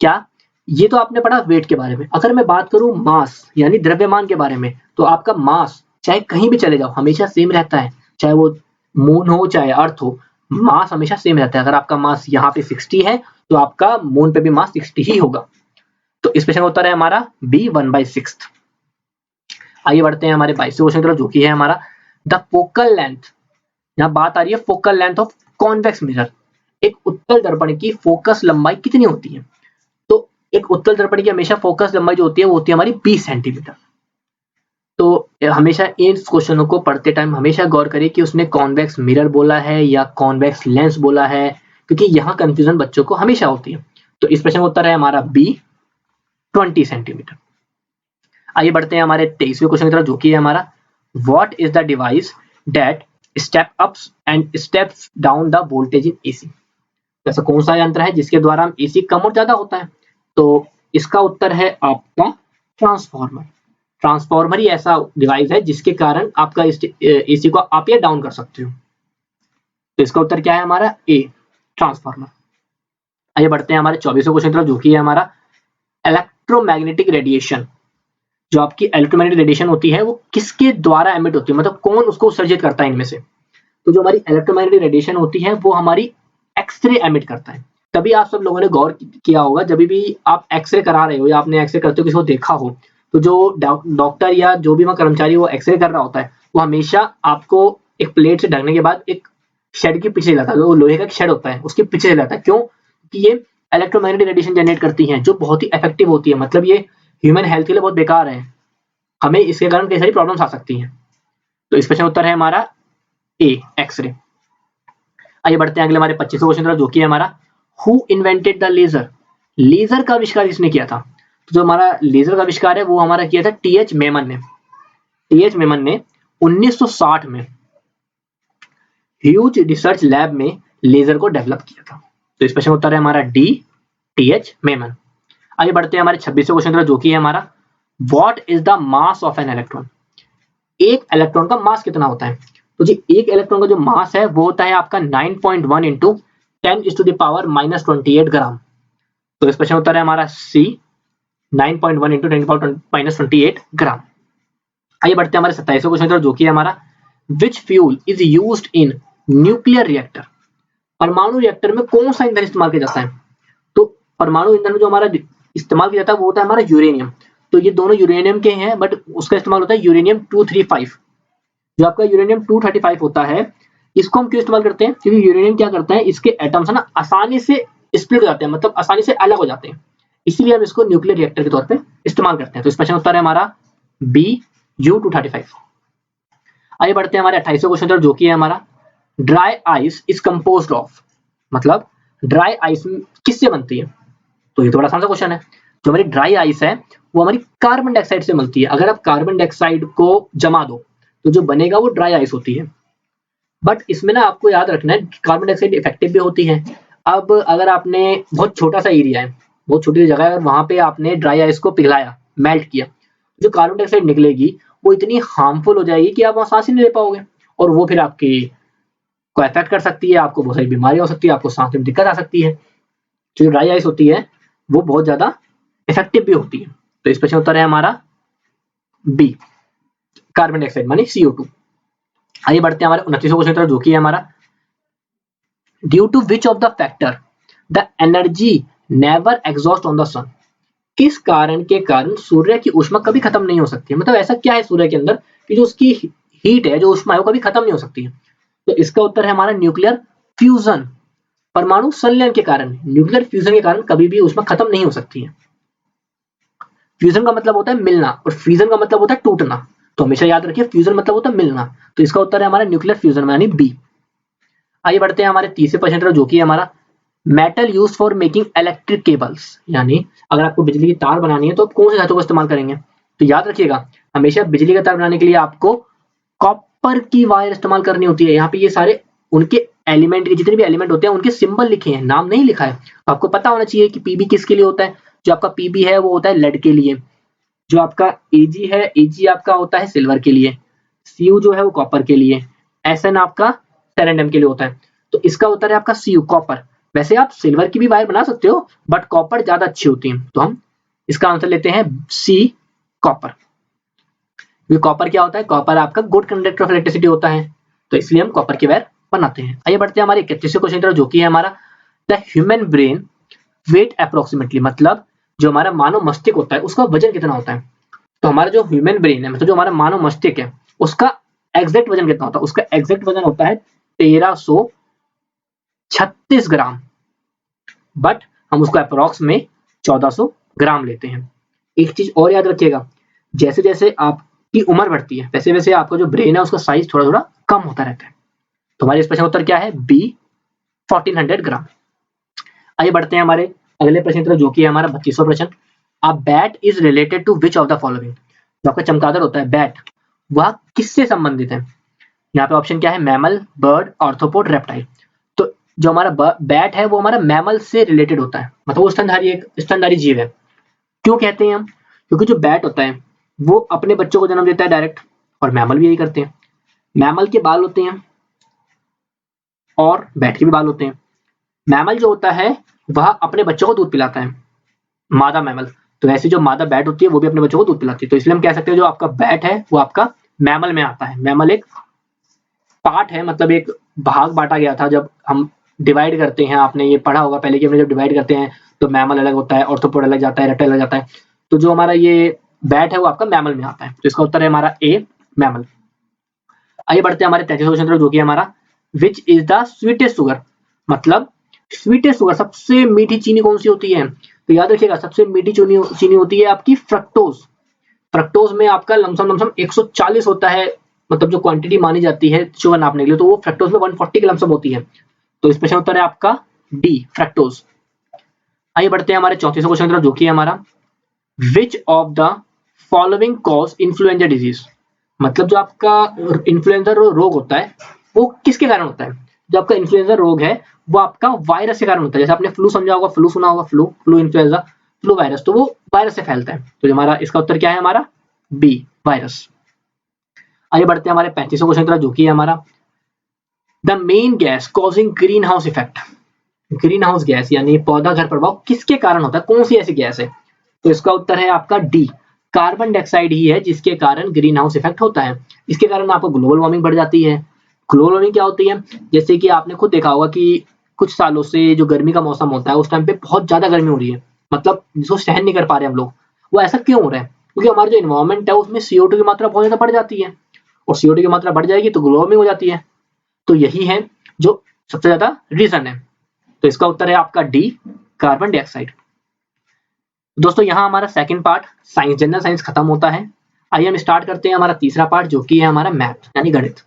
क्या, ये तो आपने पढ़ा वेट के बारे में। अगर मैं बात करूं मास यानी द्रव्यमान के बारे में, तो आपका मास चाहे कहीं भी चले जाओ हमेशा सेम रहता है, चाहे वो मून हो चाहे अर्थ हो, मास हमेशा सेम रहता है। अगर आपका मास यहाँ पे 60 है तो आपका मून पे भी मास 60 ही होगा। तो इस प्रश्न का उत्तर है हमारा बी, 1/6। आइए बढ़ते हैं हमारे 22वें क्वेश्चन की तरफ, जो कि है हमारा द फोकल लेंथ। यहाँ बात आ रही है focal length of convex mirror. एक उत्तल दर्पण की फोकस लंबाई कितनी होती है? तो एक उत्तल दर्पण की हमेशा फोकस लंबाई जो होती है वो होती है हमारी 20 सेंटीमीटर। तो हमेशा इन क्वेश्चनों को पढ़ते टाइम हमेशा गौर करिए कि उसने कॉन्वेक्स मिरर बोला है या कॉन्वेक्स लेंस बोला है, क्योंकि यहाँ कंफ्यूजन बच्चों को हमेशा होती है। तो इस प्रश्न का उत्तर है हमारा बी, 20 सेंटीमीटर। आइए बढ़ते हैं हमारे 23वें क्वेश्चन की तरफ, जो कि है हमारा what is the device that step ups and steps down the voltage in AC. ऐसा कौन सा यंत्र है जिसके द्वारा हम एसी कम और ज्यादा होता है? तो इसका उत्तर है आपका ट्रांसफार्मर। ट्रांसफार्मर ही ऐसा डिवाइस है जिसके कारण आपका एसी को अप या डाउन कर सकते हो। तो इसका उत्तर क्या है हमारा ए, ट्रांसफार्मर। आइए बढ़ते हैं हमारे 24वें क्वेश्चन की तरफ, जो कि है हमारा इलेक्ट्रोमैग्नेटिक रेडिएशन। जो आपकी इलेक्ट्रोमैग्नेटिक रेडिएशन होती है वो किसके द्वारा एमिट होती है, मतलब कौन उसको उत्सर्जित करता है इनमें से? तो जो हमारी इलेक्ट्रोमैग्नेटिक रेडिएशन होती है वो हमारी एक्सरे एमिट करता है। तभी आप सब लोगों ने गौर किया होगा, जब भी आप एक्सरे करा रहे हो या आपने एक्सरे करते हो किसी को देखा हो, तो जो डॉक्टर या जो भी वहाँ कर्मचारी वो एक्सरे कर रहा होता है वो हमेशा आपको एक प्लेट से ढकने के बाद एक शेड के पीछे लाता है, जो लोहे का शेड होता है उसके पीछे लाता है। क्यों? कि ये इलेक्ट्रोमैग्नेटिक रेडिएशन जनरेट करती हैं जो बहुत ही इफेक्टिव होती है, मतलब ये ह्यूमन हेल्थ के लिए बहुत बेकार है, हमें इसके कारण कई सारी प्रॉब्लम्स आ सकती हैं। तो इस प्रश्न उत्तर है हमारा ए, एक्सरे। आइए बढ़ते हैं अगले हमारे 25वें क्वेश्चन तरफ, जो कि है हमारा who invented the laser. Laser का आविष्कार किसने किया था? तो जो हमारा लेजर का आविष्कार है वो हमारा किया था टीएच मेमन ने। टीएच मेमन ने 1960 में ह्यूज रिसर्च लैब में लेजर को डेवलप किया था। तो इस प्रश्न उत्तर है हमारा डी, टीएच मेमन। आगे बढ़ते हैं हमारे 26वें क्वेश्चन तरफ, जो कि है हमारा what is the mass of an electron. एक इलेक्ट्रॉन का मास कितना होता है? तो जी एक इलेक्ट्रॉन का जो मास है वो होता है आपका 9.1 इंटू 10⁻⁻28 ग्राम। तो इस प्रश्न उत्तर है हमारा सी, 9.1 इंटू 10⁻⁻28 ग्राम। आइए बढ़ते हैं हमारे 27वें क्वेश्चन तरफ, जो कि है हमारा which fuel is used in nuclear reactor. परमाणु रिएक्टर में कौन सा ईंधन इस्तेमाल किया जाता है? तो परमाणु ईंधन में जो हमारा इस्तेमाल किया जाता है वो होता है हमारा यूरेनियम। तो ये दोनों यूरेनियम के हैं, बट उसका इस्तेमाल होता है यूरेनियम 235। जो आपका यूरेनियम 235 होता है, इसको हम क्यों इस्तेमाल करते हैं? क्योंकि यूरेनियम क्या करता है, इसके एटम्स है ना आसानी से स्प्लिट हो जाते हैं, मतलब आसानी से अलग हो जाते हैं, इसीलिए हम इसको न्यूक्लियर रिएक्टर के तौर पे इस्तेमाल करते हैं। तो इस प्रश्न उत्तर है हमारा बी, U235। आइए बढ़ते हैं हमारे 28वें क्वेश्चन तरफ, जो कि है हमारा dry ice is composed of. मतलब ड्राई आइस किससे बनती है? तो ये तो बड़ा आसान सा क्वेश्चन है। जो हमारी ड्राई आइस है वो हमारी कार्बन डाइऑक्साइड से बनती है। अगर आप कार्बन डाइऑक्साइड को जमा दो तो जो बनेगा वो ड्राई आइस होती है। बट इसमें ना आपको याद रखना है कार्बन डाइऑक्साइड इफेक्टिव भी होती है। अब अगर आपने बहुत छोटा सा एरिया है, बहुत छोटी जगह है, और वहां पे आपने ड्राई आइस को पिघलाया, मेल्ट किया, जो कार्बन डाइऑक्साइड निकलेगी वो इतनी हार्मफुल हो जाएगी कि आप वहां सांस ही नहीं ले पाओगे, और वो फिर आपकी को अफेक्ट कर सकती है, आपको बहुत सारी बीमारियां हो सकती है, आपको सांस में दिक्कत आ सकती है। जो ड्राई आइस होती है वो बहुत ज्यादा इफेक्टिव भी होती है। तो इस प्रश्न उत्तर है हमारा बी, कार्बन डाइऑक्साइड मानी CO2। आइए बढ़ते हैं हमारे 29वें क्वेश्चन तरफ, जो कि है हमारा due to which of the factor the energy never exhaust on the sun. किस कारण के कारण सूर्य की ऊष्मा कभी खत्म नहीं हो सकती है? मतलब ऐसा क्या है सूर्य के अंदर कि जो उसकी हीट है, जो ऊष्मा है, वो कभी खत्म नहीं हो सकती है? तो इसका उत्तर है हमारा न्यूक्लियर फ्यूजन। परमाणु संलयन के कारण, न्यूक्लियर फ्यूजन के कारण कभी भी ऊष्मा खत्म नहीं हो सकती है। फ्यूजन का मतलब होता है मिलना और फ्यूजन का मतलब होता है टूटना। तो हमेशा याद रखिए फ्यूजन मतलब होता है मिलना। तो इसका उत्तर है हमारा न्यूक्लियर फ्यूजन यानी बी। आइए बढ़ते हैं हमारे 30वें क्वेश्चन तरफ, जो कि है हमारा metal use for making electric cables. यानी अगर आपको बिजली की तार बनानी है तो आप कौन से धातु का इस्तेमाल करेंगे? तो याद रखिएगा हमेशा बिजली का तार बनाने के लिए आपको कॉपर की वायर इस्तेमाल करनी होती है। यहाँ पे ये सारे उनके एलिमेंट के जितने भी एलिमेंट होते हैं उनके सिंबल लिखे हैं, नाम नहीं लिखा है। आपको पता होना चाहिए कि पीबी किसके लिए होता है। जो आपका पीबी है वो होता है लेड के लिए। जो आपका एजी है, एजी आपका होता है सिल्वर के लिए। सीयू जो है वो कॉपर के लिए। एसएन आपका टेरेंडम के लिए होता है। तो इसका उत्तर है आपका सीयू, कॉपर। वैसे आप सिल्वर की भी वायर बना सकते हो बट कॉपर ज्यादा अच्छी होती है, तो हम इसका आंसर लेते हैं सी, कॉपर। कॉपर क्या होता है? कॉपर आपका गुड कंडक्टर ऑफ इलेक्ट्रिसिटी होता है, तो इसलिए हम कॉपर की वायर बनाते हैं। आइए बढ़ते हैं हमारे 31वें क्वेश्चन तरफ, जो कि है हमारा the human brain weight approximately. मतलब जो हमारा मानव मस्तिष्क होता है उसका वजन कितना होता है? तो हमारा जो ह्यूमन ब्रेन है, मतलब जो हमारा मानव मस्तिष्क है, उसका एग्जैक्ट वजन कितना होता है? उसका एग्जैक्ट वजन होता है 1336 ग्राम, बट हम उसको अप्रोक्स में 1400 ग्राम लेते हैं। एक चीज और याद रखिएगा, जैसे जैसे आपकी उम्र बढ़ती है वैसे वैसे आपका जो ब्रेन है उसका साइज थोड़ा थोड़ा कम होता रहता है। तो हमारे इस प्रश्न का उत्तर क्या है? बी 1400 ग्राम। आइए बढ़ते हैं हमारे अगले प्रश्न की तरफ, जो कि है हमारा 32वां प्रश्न। A bat is related to which of the following? जो आपका चमगादड़ होता है बैट, वह किससे संबंधित है? यहाँ पे ऑप्शन क्या है? Mammal, bird, arthropod, reptile. तो जो हमारा बैट है वो हमारा मैमल से रिलेटेड होता है, मतलब वो स्तनधारी जीव है। क्यों कहते हैं हम? क्योंकि जो बैट होता है वो अपने बच्चों को जन्म देता है डायरेक्ट, और मैमल भी यही करते हैं। मैमल के बाल होते हैं और बैट के भी बाल होते हैं। मैमल जो होता है वह अपने बच्चों को दूध पिलाता है, मादा मैमल। तो ऐसी जो मादा बैट होती है वो भी अपने बच्चों को दूध पिलाती है। तो इसलिए हम कह सकते हैं जो आपका बैट है वो आपका मैमल में आता है। मैमल एक पार्ट है, मतलब एक भाग बांटा गया था जब हम डिवाइड करते हैं। आपने ये पढ़ा होगा पहले कि हमने जब डिवाइड करते हैं तो मैमल अलग होता है, ऑर्थोपोड अलग जाता है, रेप्टाइल अलग जाता है। तो जो हमारा ये बैट है वो आपका मैमल में आता है। तो इसका उत्तर है हमारा ए, मैमल। आइए बढ़ते हैं हमारे 33वां क्वेश्चन, जो कि हमारा which is the sweetest sugar? मतलब स्वीटेस्ट शुगर, सबसे मीठी चीनी कौन सी होती है? तो याद रखिएगा सबसे मीठी चीनी होती है आपकी फ्रक्टोज। फ्रक्टोज में आपका लमसम 140 होता है, मतलब जो क्वांटिटी मानी जाती है शुगर नापने के लिए, तो वो फ्रक्टोज में 140 की लमसम होती है। तो इस प्रश्न उत्तर है आपका डी, फ्रक्टोज। आइए बढ़ते हैं हमारे 34वें क्वेश्चन की तरफ, जो कि है हमारा which of the following cause influenza disease? मतलब जो आपका इन्फ्लुएंजा रोग होता है वो किसके कारण होता है? जो आपका इन्फ्लुएंजा रोग है वो आपका वायरस के कारण होता है। जैसे आपने फ्लू समझा होगा, फ्लू सुना होगा, फ्लू इन्फ्लुएंजा, फ्लू वायरस, तो वो वायरस से फैलता है। तो हमारा इसका उत्तर क्या है? हमारा बी, वायरस। आइए बढ़ते हैं हमारे 35वें क्वेश्चन की तरफ, जो कि है हमारा the main gas causing green house effect. Green house gas यानी पौधा घर प्रभाव किसके कारण होता है? कौन सी ऐसी गैस है? तो इसका उत्तर है आपका डी, कार्बन डाइऑक्साइड ही है जिसके कारण ग्रीन हाउस इफेक्ट होता है। इसके कारण आपको ग्लोबल वार्मिंग बढ़ जाती है। ग्लोबल वार्मिंग क्या होती है? जैसे कि आपने खुद देखा होगा कि कुछ सालों से जो गर्मी का मौसम होता है उस टाइम पे बहुत ज्यादा गर्मी हो रही है, मतलब जिसको सहन नहीं कर पा रहे हम लोग। वो ऐसा क्यों हो रहा है? क्योंकि हमारा जो इन्वायरमेंट है उसमें CO2 की मात्रा बहुत ज्यादा बढ़ जाती है, और CO2 की मात्रा बढ़ जाएगी तो ग्लोबल वार्मिंग हो जाती है। तो यही है जो सबसे ज्यादा रीजन है। तो इसका उत्तर है आपका डी, कार्बन डाइऑक्साइड। दोस्तों यहाँ हमारा second part science, general science खत्म होता है। आइए हम स्टार्ट करते हैं हमारा तीसरा पार्ट, जो कि है हमारा मैथ यानी गणित। तो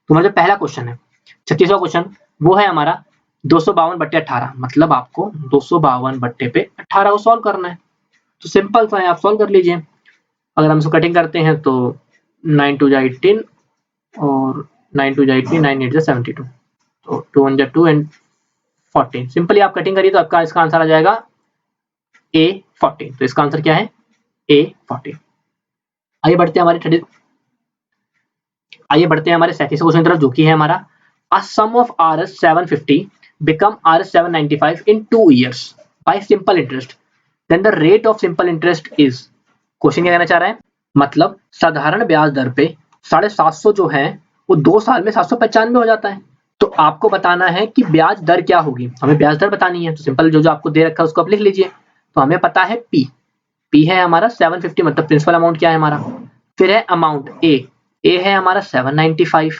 हमारा जो पहला क्वेश्चन है 36वां क्वेश्चन, वो है हमारा 252/18। मतलब आपको 252/18 को सॉल्व करना है। तो सिंपल सा है, आप सॉल्व कर लीजिए। अगर हम इसको कटिंग करते हैं तो 9 2 18 और 9 2 18, 9 8 72, तो 2 1 2 एंड 14। सिंपली आप कटिंग करिए तो आपका इसका आंसर आ जाएगा A14। तो इसका आंसर क्या है? A14। आइए बढ़ते हैं हमारे 37वें क्वेश्चन की तरफ, जो कि है हमारा अ सम of Rs 750 become Rs 795 in 2 years by simple interest, then the rate of simple interest is। Question क्या कहना चाह रहा है? मतलब साधारण ब्याज दर पे 750 जो है वो 2 साल में 795 हो जाता है। तो आपको बताना है कि ब्याज दर क्या होगी, हमें ब्याज दर बतानी है। तो सिंपल जो आपको दे रखा है उसको आप लिख लीजिए। तो हमें पता है पी है हमारा 750, मतलब प्रिंसिपल अमाउंट क्या है हमारा। फिर है अमाउंट ए है हमारा 795।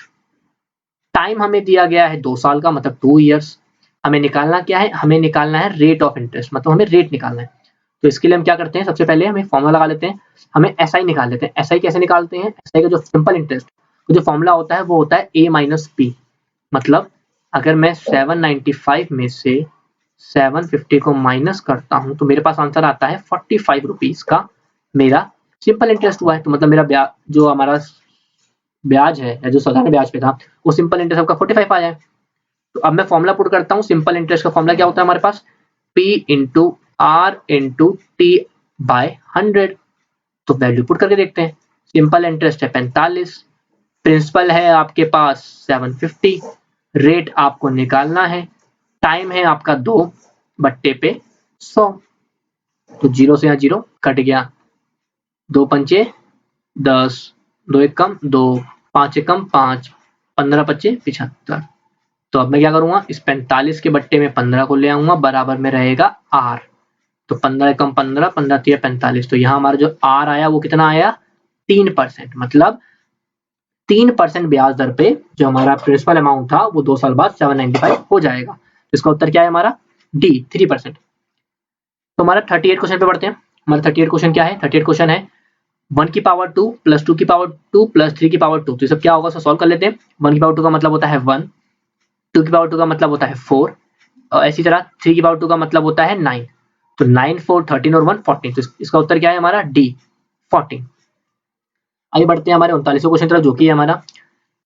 टाइम हमें दिया गया है 2 साल का, मतलब 2 इयर्स। हमें निकालना क्या है? हमें निकालना है रेट ऑफ इंटरेस्ट, मतलब हमें रेट निकालना है। तो इसके लिए हम क्या करते हैं, सबसे पहले हमें फॉर्मूला लगा लेते हैं। हमें SI निकाल लेते हैं। SI कैसे निकालते हैं? SI का जो सिंपल इंटरेस्ट जो फॉर्मूला होता है वो होता है A माइनस P। मतलब अगर मैं 795 में से 750 को माइनस करता हूं तो मेरे पास आंसर आता है 45 रुपीज का मेरा सिंपल इंटरेस्ट हुआ है। तो मतलब मेरा ब्याज जो हमारा ब्याज है या जो साधारण ब्याज पे था वो सिंपल इंटरेस्ट आपका 45 आया है। तो अब मैं फॉर्मूला पुट करता हूँ। सिंपल इंटरेस्ट का फॉर्मूला क्या होता है हमारे पास? P into R into T by 100। तो वैल्यू पुट करके देखते हैं। सिंपल इंटरेस्ट है 45, प्रिंसिपल है आपके पास 750, रेट आपको निकालना है, टाइम है आपका 2/100। तो 0 से यहाँ 0 कट गया, 2 पंचे 10, 2 एक कम 2, 5 एक कम 5, 15 पच्चे 75। तो अब मैं क्या करूंगा, इस 45 के बट्टे में 15 को ले आऊंगा, बराबर में रहेगा R। तो 15 कम 15, 15 3 45, तो यहाँ हमारा जो आर आया वो कितना आया 3%, मतलब 3% ब्याज दर पे जो हमारा प्रिंसिपल अमाउंट था वो 2 साल बाद 795 हो जाएगा। इसका उत्तर क्या है हमारा डी 3%। तो हमारा 38 क्वेश्चन पे बढ़ते हैं। हमारा 38 क्वेश्चन क्या है, 38 क्वेश्चन है 1 की पावर 2 प्लस 2 की पावर 2 प्लस 3 की पावर 2। तो ये सब क्या होगा, सॉल्व कर लेते हैं। 1 की पावर 2 का मतलब होता है 1, 2 की पावर 2 का मतलब होता है 4, और इसी तरह 3 की पावर 2 का मतलब होता है 9। तो 9 4 13 और 1 14, तो इसका उत्तर क्या है हमारा डी 14। आगे बढ़ते हैं हमारे 39वें क्वेश्चन तरफ, जो कि है हमारा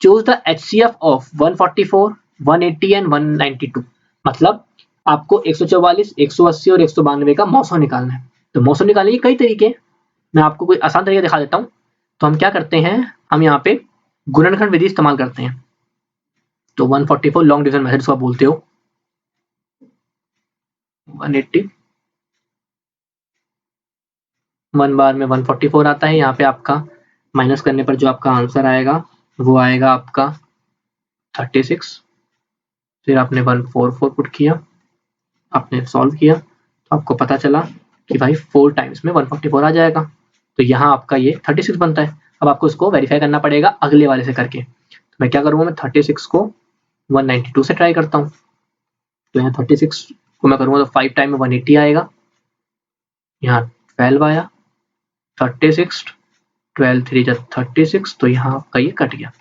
choose the HCF of 144, 180 and 192। मतलब आपको 144, 180 और 192 का मौसम निकालना है। तो मौसम निकालने के कई तरीके हैं, मैं आपको कोई आसान तरीका दिखा देता हूँ। तो हम क्या करते हैं, हम यहाँ पे गुणनखंड विधि इस्तेमाल करते हैं। तो 144 लॉन्ग डिवीजन मेथड को आप बोलते हो, 180 1 बार में 144 आता है। यहाँ पे आपका माइनस करने पर जो आपका आंसर आएगा वो आएगा आपका 36। फिर आपने 144 पुट किया, आपने सॉल्व किया, तो आपको पता चला कि भाई 4 टाइम्स में 144 आ जाएगा। तो यहाँ आपका ये 36 बनता है। अब आपको इसको वेरीफाई करना पड़ेगा अगले वाले से करके। तो मैं क्या करूँगा, मैं 36 को 192 से ट्राई करता हूँ। तो यहाँ 36 को मैं करूँगा तो 5 टाइम में 180 आएगा, यहाँ 12 आया, 36 12 3 जा 36, तो यहाँ आपका ये कट गया।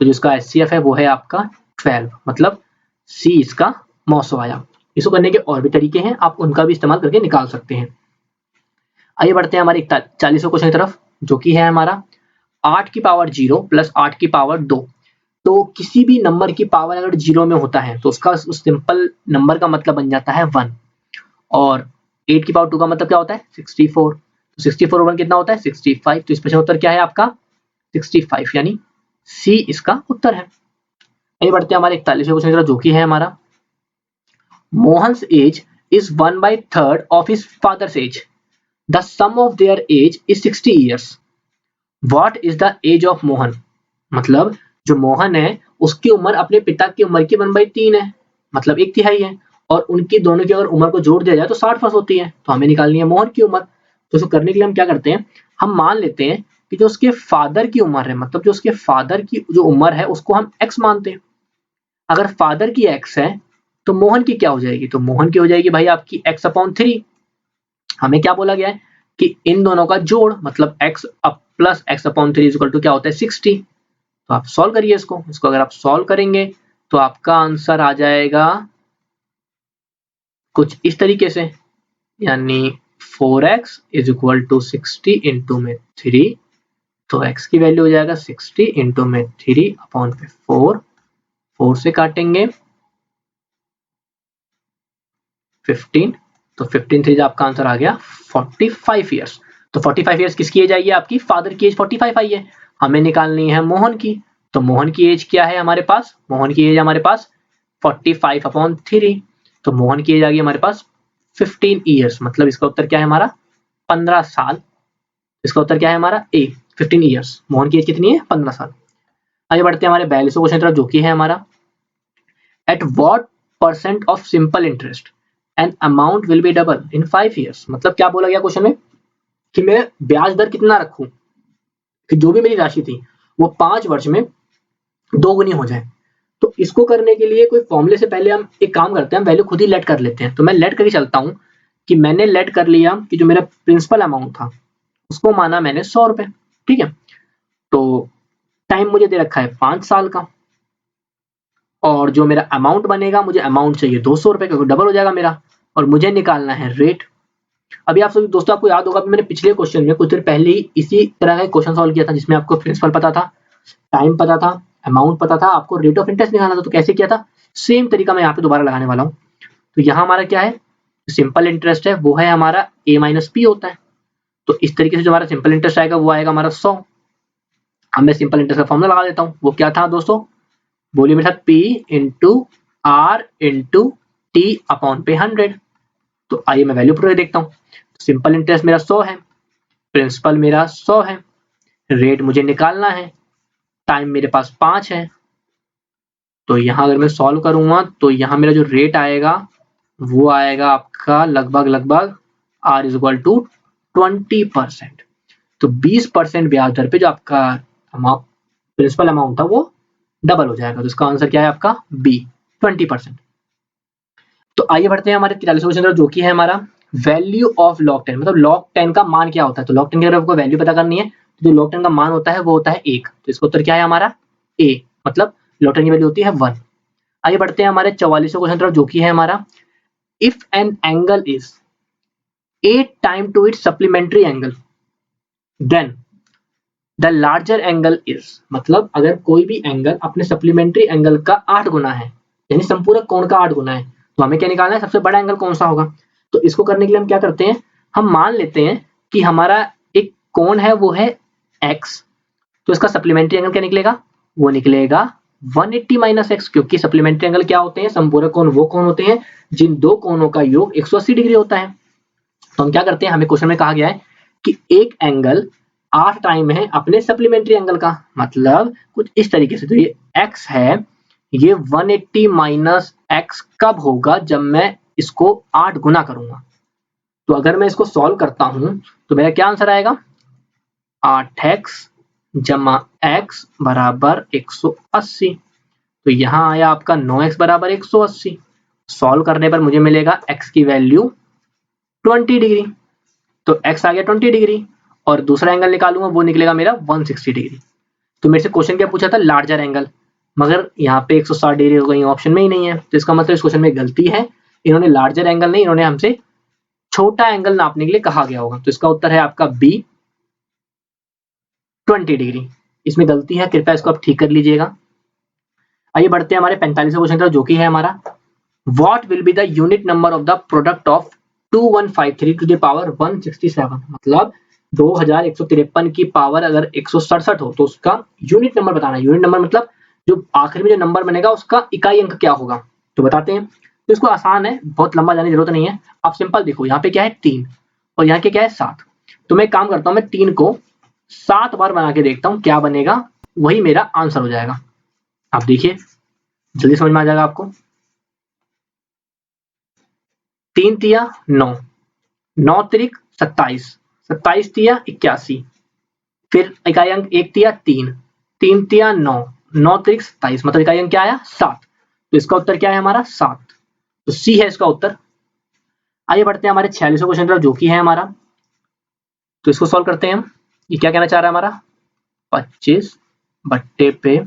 तो जिसका एचसीएफ है वो है आपका 12, मतलब सी इसका मौसो आया। इसको करने के और भी तरीके हैं, आप उनका भी इस्तेमाल करके निकाल सकते हैं। आइए बढ़ते हैं हमारे 40वें क्वेश्चन की तरफ, जो कि है हमारा 8 की पावर 0 प्लस 8 की पावर 2। तो किसी भी नंबर की पावर अगर 0 में होता है तो उसका उस सिंपल नंबर का मतलब बन जाता है 1, और 8 की पावर 2 का मतलब क्या होता है 64। तो 64 और 1 कितना होता है 65। तो इस प्रश्न उत्तर क्या है आपका 65, यानी सी इसका उत्तर है। आइए बढ़ते हैं हमारे 41वें क्वेश्चन की तरफ, जो कि है हमारा Mohan's age is 1/3 of his father's age, the sum of their age is 60 years, what is the age of Mohan. मतलब जो मोहन है उसकी उम्र अपने पिता की उम्र की 1/3 है, मतलब 1/3 है, और उनकी दोनों की अगर उम्र को जोड़ दिया जाए तो 60 वर्ष होती है। तो हमें निकालनी है मोहन की उम्र। तो इसको करने के लिए हम क्या करते हैं, हम मान लेते हैं कि जो उसके फादर की उम्र है, मतलब जो उसके फादर की जो उम्र है उसको हम x मानते हैं। अगर फादर की x है तो मोहन की क्या हो जाएगी, तो मोहन की हो जाएगी भाई आपकी x/3। हमें क्या बोला गया है कि इन दोनों का जोड़, मतलब x plus x/3 equal to क्या होता है 60। तो आप सॉल्व करिए इसको अगर आप सॉल्व करेंगे तो आपका आंसर आ जाएगा कुछ इस तरीके से, यानी 4x is equal to 60 into में 3। तो x की वैल्यू हो जाएगा 60 इंटू में 3 अपॉन 4 से काटेंगे 15, तो 15 3 आपका आंसर आ गया 45 ईयर्स। तो 45 ईयर्स किसकी एज आई है, आपकी फादर की एज 45 आई है। हमें निकालनी है मोहन की। तो मोहन की एज क्या है हमारे पास, मोहन की एज हमारे पास 45/3। तो मोहन की एज आ गई हमारे पास 15 ईयर्स, मतलब इसका उत्तर क्या है हमारा 15 साल। इसका उत्तर क्या है हमारा ए 15 ईयर्स। मोहन की एज कितनी है 15 साल। आगे बढ़ते हैं हमारे 42वें क्वेश्चन तरफ, जो कि है हमारा at what percent of simple interest and amount will be double in 5 years. मतलब क्या बोला गया क्वेश्चन में कि मैं ब्याज दर कितना रखूं कि जो भी मेरी राशि थी वो 5 वर्ष में 2 गुनी हो जाए। तो इसको करने के लिए कोई फॉर्मूले से पहले हम एक काम करते हैं, हम वैल्यू खुद ही लेट कर लेते हैं। तो मैं लेट करके चलता हूं कि मैंने लेट कर लिया कि जो मेरा प्रिंसिपल अमाउंट था उसको माना मैंने 100 रुपए, ठीक है। तो टाइम मुझे दे रखा है 5 साल का, और जो मेरा अमाउंट बनेगा, मुझे अमाउंट चाहिए 200 रुपए, क्योंकि डबल हो जाएगा मेरा, और मुझे निकालना है रेट। अभी आप सभी दोस्तों आपको याद होगा मैंने पिछले क्वेश्चन में कुछ देर पहले ही इसी तरह का क्वेश्चन सॉल्व किया था, जिसमें आपको प्रिंसिपल पता था, टाइम पता था, अमाउंट पता था, आपको रेट ऑफ इंटरेस्ट निकालना था। तो कैसे किया था, सेम तरीका मैं यहाँ पे दोबारा लगाने वाला हूँ। तो यहाँ हमारा क्या है, सिंपल इंटरेस्ट है वो है हमारा a माइनस पी होता है। तो इस तरीके से जो हमारा सिंपल इंटरेस्ट आएगा वो आएगा हमारा 100। अब मैं सिंपल इंटरेस्ट का फॉर्मूला लगा देता हूँ, वो क्या था दोस्तों, बोलिए मेरे साथ, P into R into T upon पे 100। तो आइए मैं वैल्यू पुट देखता हूँ। सिंपल इंटरेस्ट मेरा 100 है, प्रिंसिपल मेरा 100 है, रेट मुझे निकालना है, टाइम मेरे पास 5 है। तो यहाँ अगर मैं सॉल्व करूंगा तो यहाँ मेरा जो रेट आएगा वो आएगा आपका लगभग आर इज इक्वल टू 20%। तो 20% ब्याज दर पे जो आपका प्रिंसिपल अमाउंट था वो डबल हो जाएगा। तो इसका आंसर क्या है आपका बी 20%। तो आइए बढ़ते हैं हमारे 43 क्वेश्चन तरफ, जो कि है हमारा वैल्यू ऑफ log 10। मतलब log 10 का मान क्या होता है। तो log 10 की अगर आपको वैल्यू पता करनी है तो जो log 10 का मान होता है वो होता है 1। तो इसका उत्तर क्या है हमारा ए, मतलब log 10 की वैल्यू होती है 1। आइए बढ़ते हैं हमारे 44 क्वेश्चन तरफ, जो कि है हमारा if an angle is 8 time to its supplementary angle then the larger angle is. मतलब अगर कोई भी एंगल अपने सप्लीमेंट्री एंगल का 8 गुना है, यानी संपूरक कोण का 8 गुना है, तो हमें क्या निकालना है, सबसे बड़ा एंगल कौन सा होगा। तो इसको करने के लिए हम क्या करते हैं, हम मान लेते हैं कि हमारा एक कोण है वो है x। तो इसका सप्लीमेंट्री एंगल क्या निकलेगा, वो निकलेगा 180 माइनस एक्स, क्योंकि सप्लीमेंट्री एंगल क्या होते हैं, संपूरक कोण वो कोण होते हैं जिन दो कोणों का योग 180 डिग्री होता है। तो हम क्या करते हैं, हमें क्वेश्चन में कहा गया है कि एक एंगल 8 टाइम है अपने सप्लीमेंट्री एंगल का, मतलब कुछ इस तरीके से। तो ये x है, ये 180 माइनस एक्स कब होगा, जब मैं इसको 8 गुना करूंगा। तो अगर मैं इसको सॉल्व करता हूं तो मेरा क्या आंसर आएगा, 8x जमा x बराबर 180। तो यहां आया आपका 9x बराबर 180। सॉल्व करने पर मुझे मिलेगा x की वैल्यू 20 डिग्री। तो x आ गया 20 डिग्री और दूसरा एंगल निकालूंगा वो निकलेगा मेरा 160 डिग्री। तो मेरे से क्वेश्चन क्या पूछा था, लार्जर एंगल, मगर यहाँ पे 160 डिग्री तो कहीं ऑप्शन में ही नहीं है। तो इसका मतलब इस क्वेश्चन में गलती है, इन्होंने लार्जर एंगल नहीं, इन्होंने हमसे छोटा एंगल नापने के लिए कहा गया होगा। तो इसका उत्तर है आपका बी 20 डिग्री। इसमें गलती है, कृपया इसको आप ठीक कर लीजिएगा। आइए बढ़ते हैं हमारे 45वें क्वेश्चन तरफ, जो कि है हमारा what will be the unit number of the product of 2153 to the power 167। मतलब 2153 की पावर अगर 167 हो तो उसका यूनिट नंबर बताना है। यूनिट नंबर मतलब जो आखिर में जो नंबर बनेगा उसका इकाई अंक क्या होगा। तो बताते हैं। तो इसको आसान है, बहुत लंबा जाने की जरूरत नहीं है। आप सिंपल देखो, यहाँ पे क्या है 3 और यहाँ के क्या है 7। तो मैं एक काम करता हूँ, मैं 3 को 7 बार बना के देखता हूँ क्या बनेगा, वही मेरा आंसर हो जाएगा। आप देखिए, जल्दी समझ में आ जाएगा आपको। 3 तिया 9, 9 त्रिक 27, 27 तिया 81, फिर इकाई अंक 1 तिया 3, 3 तिया 9, 9 त्रिक 27, मतलब इकाई अंक क्या आया 7। तो इसका उत्तर क्या है हमारा 7। तो सी है इसका उत्तर। आइए बढ़ते हैं हमारे 46वें क्वेश्चन तरफ, जो कि है हमारा, तो इसको सॉल्व करते हैं हम। ये क्या कहना चाह रहा है हमारा, 25 बट्टे पे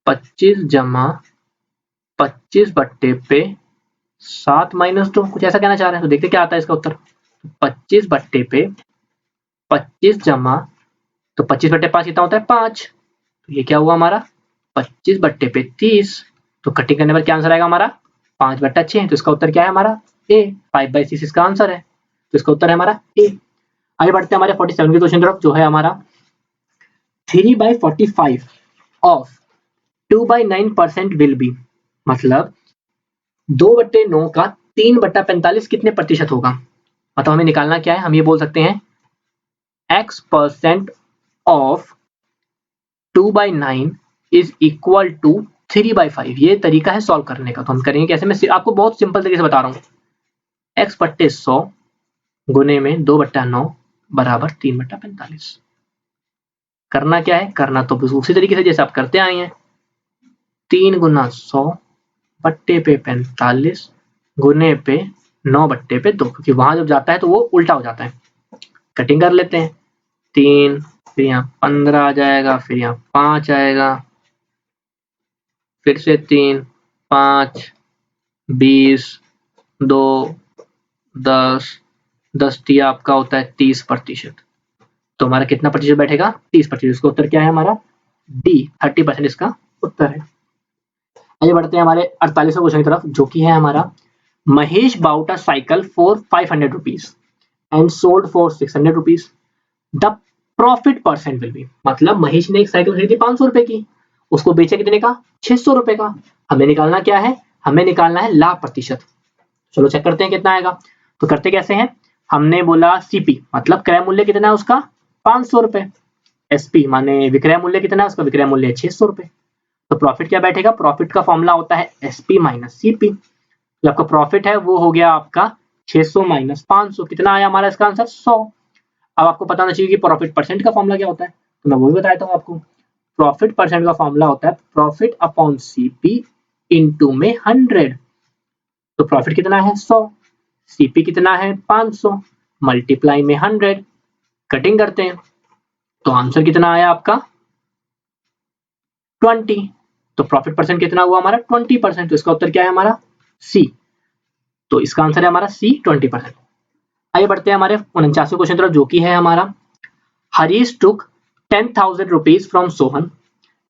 25 जमा 25 बट्टे पे 7 माइनस 2, कुछ ऐसा कहना चाह रहे हैं। तो देखते क्या आता है इसका उत्तर। 25 बट्टे पे 25 जमा, तो 25 बट्टे 5 कितना होता है 5। तो ये क्या हुआ हमारा 25 बट्टे पे 30। तो कटिंग करने पर क्या आंसर आएगा हमारा 5 बट्टा 6। तो इसका उत्तर क्या है हमारा ए, 5/6 इसका आंसर है। तो इसका उत्तर है हमारा ए। आगे बढ़ते हैं हमारे 47 के क्वेश्चन तरफ, जो है हमारा 3/45 ऑफ 2/9% विल बी। मतलब 2/9 का 3/45 कितने प्रतिशत होगा। मतलब हमें निकालना क्या है, हम ये बोल सकते हैं x% of 2/9 is equal to 3/5। ये तरीका है सॉल्व करने का। तो हम करेंगे कैसे, मैं आपको बहुत सिंपल तरीके से बता रहा हूँ। x/100 गुने में 2/9 बराबर 3/45। करना क्या है, करना तो उसी तरीके से जैसे आप करते आए हैं। 3 गुना 100 बट्टे पे 45 गुने पे 9 बट्टे पे 2, क्योंकि वहां जब जाता है तो वो उल्टा हो जाता है। कटिंग कर लेते हैं। 3, फिर यहाँ 15 आ जाएगा, फिर यहाँ 5 आएगा, फिर से 3, 5, 20, 2, 10, 10 तिया आपका होता है 30%। तो हमारा कितना प्रतिशत बैठेगा 30%। इसका उत्तर क्या है हमारा डी 30% इसका उत्तर है। आगे बढ़ते हैं हमारे 48वें क्वेश्चन की तरफ, जो कि है हमारा Mahesh bought a cycle for 500 rupees and sold for 600 rupees, the profit percent will be. मतलब महेश ने एक साइकिल खरीदी 500 रुपए की, उसको बेचा कितने का 600 रुपए का। हमें निकालना क्या है, हमें निकालना है लाभ प्रतिशत। चलो चेक करते हैं कितना आएगा। तो करते कैसे हैं, हमने बोला सीपी मतलब क्रय मूल्य कितना है उसका 500 रुपए, एसपी माने विक्रय मूल्य कितना है उसका, विक्रय मूल्य है 600 रुपए। तो प्रॉफिट क्या बैठेगा, प्रॉफिट का फॉर्मूला होता है एसपी माइनस सीपी। जो आपका प्रॉफिट है वो हो गया आपका 600 माइनस 500 कितना आया हमारा इसका आंसर 100। अब आपको पता होना चाहिए कि प्रॉफिट परसेंट का फॉर्मूला क्या होता है, तो मैं वो भी बताया था आपको। प्रॉफिट परसेंट का फॉर्मूला होता है प्रॉफिट अपॉन सीपी इनटू में 100। तो प्रॉफिट कितना है 100, सीपी कितना है 500, मल्टीप्लाई में 100, कटिंग करते हैं तो आंसर कितना आया आपका 20। तो प्रॉफिट परसेंट कितना हुआ हमारा 20%। तो इसका उत्तर क्या है हमारा सी। तो इसका आंसर है हमारा सी 20%। आइए बढ़ते हैं हमारे 49वें क्वेश्चन तरफ, जो कि है हमारा हरीश टुक 10,000 rupees from Sohan.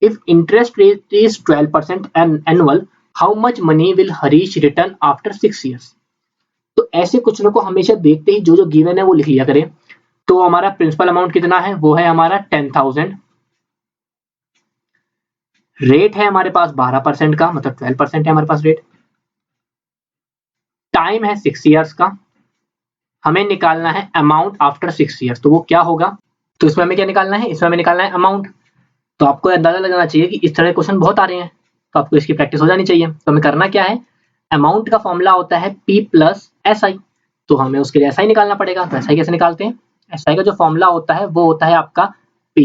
If interest rate is 12% annual, how much money will Harish return after 6 years। तो ऐसे क्वेश्चनों को हमेशा देखते ही जो जो गिवन है वो लिख लिया करें। तो हमारा प्रिंसिपल अमाउंट कितना है, वो है हमारा 10,000। रेट है हमारे पास 12% का, मतलब 12% है हमारे पास रेट। टाइम है 6 years का। हमें निकालना है अमाउंट आफ्टर 6 years, तो वो क्या होगा। तो इसमें हमें क्या निकालना है, इसमें हमें निकालना है अमाउंट। तो आपको अंदाजा लगाना चाहिए कि इस तरह के क्वेश्चन बहुत आ रहे हैं, तो आपको इसकी प्रैक्टिस हो जानी चाहिए। तो हमें करना क्या है, अमाउंट का फॉर्मूला होता है P प्लस SI, तो हमें उसके लिए SI निकालना पड़ेगा। तो SI कैसे निकालते हैं, SI का जो फॉर्मूला होता है वो होता है आपका P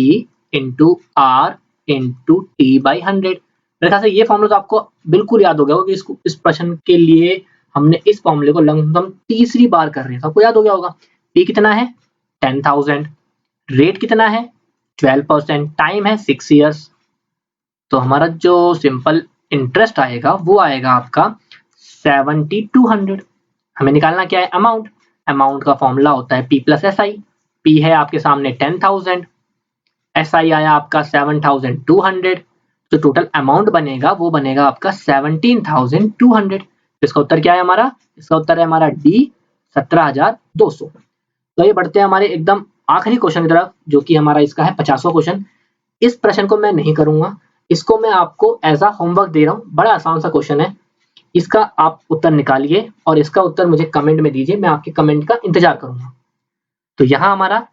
into R into T by 100। मेरे ख्याल से ये फॉर्मूला तो आपको बिल्कुल याद हो गया होगा कि इस प्रश्न के लिए हमने इस फॉर्मूले को लगभग तीसरी बार कर रहे हैं, तो आपको याद हो गया होगा। P कितना है 10,000, रेट कितना है 12%, टाइम है 6 years। तो हमारा जो सिंपल इंटरेस्ट आएगा वो आएगा आपका 7200। हमें निकालना क्या है अमाउंट, अमाउंट का फॉर्मूला होता है P प्लस SI। P है आपके सामने 10,000, SI आया आपका 7,200, तो टोटल अमाउंट बनेगा वो बनेगा आपका 17,200। इसका उत्तर क्या है हमारा, इसका उत्तर है हमारा D 17,200। तो ये बढ़ते हैं हमारे एकदम आखिरी क्वेश्चन की तरफ, जो कि हमारा इसका है 50वां क्वेश्चन। इस प्रश्न को मैं नहीं करूंगा, इसको मैं आपको एज अ होमवर्क दे रहा हूँ। बड़ा आसान सा क्वेश्चन है, इसका आप उत्तर निकालिए और इसका उत्तर मुझे कमेंट में दीजिए, मैं आपके कमेंट का इंतजार करूंगा। तो यहाँ हमारा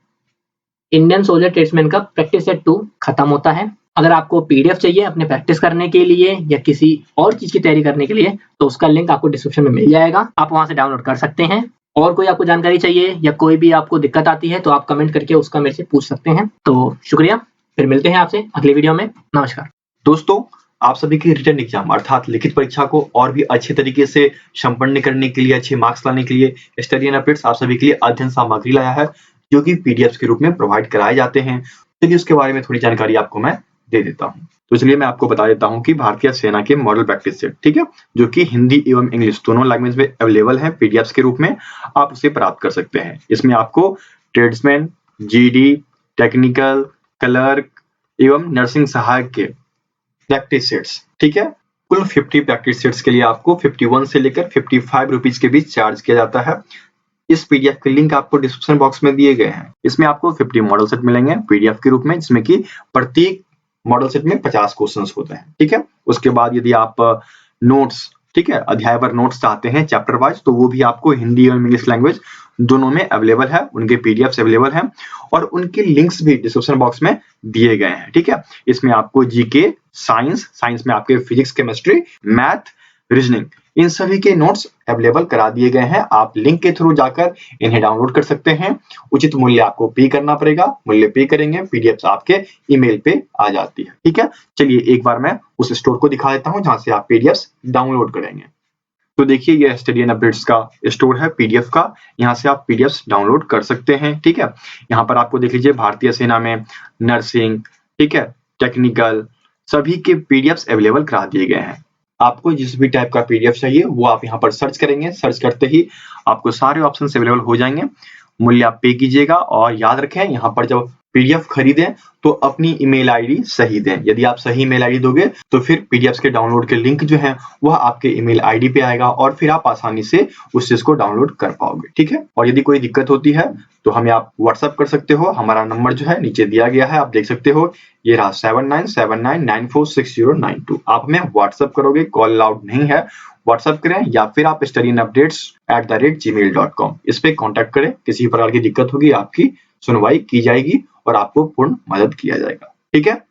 इंडियन सोल्जर ट्रेड्समैन का प्रैक्टिस सेट 2 खत्म होता है। अगर आपको PDF चाहिए अपने प्रैक्टिस करने के लिए या किसी और चीज की तैयारी करने के लिए, तो उसका लिंक आपको डिस्क्रिप्शन में मिल जाएगा, आप वहां से डाउनलोड कर सकते हैं। और कोई आपको जानकारी चाहिए या कोई भी आपको दिक्कत आती है तो आप कमेंट करके उसका मेरे से पूछ सकते हैं। तो शुक्रिया, फिर मिलते हैं आपसे अगले वीडियो में। नमस्कार दोस्तों, आप सभी की रिटन एग्जाम अर्थात लिखित परीक्षा को और भी अच्छे तरीके से संपन्न करने के लिए, अच्छे मार्क्स लाने के लिए स्टडी एंड अपडेट्स आप सभी के लिए अध्ययन सामग्री लाया है, जो कि पीडीएफ के रूप में प्रोवाइड कराए जाते हैं। चलिए उसके बारे में थोड़ी जानकारी आपको मैं दे देता हूँ। तो चलिए मैं आपको बता देता हूँ कि भारतीय सेना के मॉडल प्रैक्टिस सेट, ठीक है, जो कि हिंदी एवं इंग्लिश दोनों लैंग्वेज में अवेलेबल है पीडीएफ के रूप में, आप उसे प्राप्त कर सकते हैं। इसमें आपको ट्रेड्समैन, जीडी, टेक्निकल, क्लर्क एवं नर्सिंग सहायक के प्रैक्टिस सेट्स, ठीक है, कुल 50 प्रैक्टिस सेट्स के लिए आपको 51 से लेकर 55 रुपीज के बीच चार्ज किया जाता है। इस पीडीएफ के लिंक आपको डिस्क्रिप्शन बॉक्स में दिए गए हैं। इसमें आपको 50 मॉडल सेट मिलेंगे पीडीएफ के रूप में, जिसमें कि प्रत्येक मॉडल सेट में 50 क्वेश्चंस होते हैं, ठीक है। उसके बाद यदि आप नोट्स, ठीक है, अध्यायवार नोट्स चाहते हैं चैप्टर वाइज, तो वो भी आपको हिंदी और इंग्लिश लैंग्वेज दोनों में अवेलेबल है, उनके पीडीएफ अवेलेबल हैं और उनके लिंक्स भी डिस्क्रिप्शन बॉक्स में दिए गए हैं, ठीक है। इसमें आपको जीके, साइंस में आपके फिजिक्स, केमिस्ट्री, मैथ, रीजनिंग, इन सभी के नोट्स अवेलेबल करा दिए गए हैं। आप लिंक के थ्रू जाकर इन्हें डाउनलोड कर सकते हैं। उचित मूल्य आपको पे करना पड़ेगा, मूल्य पे करेंगे, पीडीएफ आपके ईमेल पे आ जाती है, ठीक है। चलिए एक बार मैं उस स्टोर को दिखा देता हूं जहां से आप पीडीएफ डाउनलोड करेंगे। तो देखिए ये स्टडी एंड अपडेट्स का स्टोर है पीडीएफ का, यहाँ से आप पीडीएफ डाउनलोड कर सकते हैं, ठीक है। यहाँ पर आपको देख लीजिए भारतीय सेना में नर्सिंग, ठीक है, टेक्निकल, सभी के पीडीएफ अवेलेबल करा दिए गए हैं। आपको जिस भी टाइप का पीडीएफ चाहिए वो आप यहाँ पर सर्च करेंगे, सर्च करते ही आपको सारे ऑप्शन अवेलेबल हो जाएंगे। मूल्य आप पे कीजिएगा और याद रखें यहाँ पर जब पीडीएफ खरीदें तो अपनी ईमेल आईडी सही दें। यदि आप सही ईमेल आईडी दोगे तो फिर पीडीएफ के डाउनलोड के लिंक जो है वह आपके ईमेल आईडी पे आएगा और फिर आप आसानी से उस चीज को डाउनलोड कर पाओगे, ठीक है। और यदि कोई दिक्कत होती है तो हमें आप व्हाट्सएप कर सकते हो, हमारा नंबर जो है नीचे दिया गया है, आप देख सकते हो, ये रहा 7979946092। आप हमें व्हाट्सएप करोगे, कॉल अलाउड नहीं है, व्हाट्सएप करें या फिर आप studyandupdates@gmail.com इस पे कांटेक्ट करें। किसी प्रकार की दिक्कत होगी आपकी सुनवाई की जाएगी और आपको पूर्ण मदद किया जाएगा, ठीक है।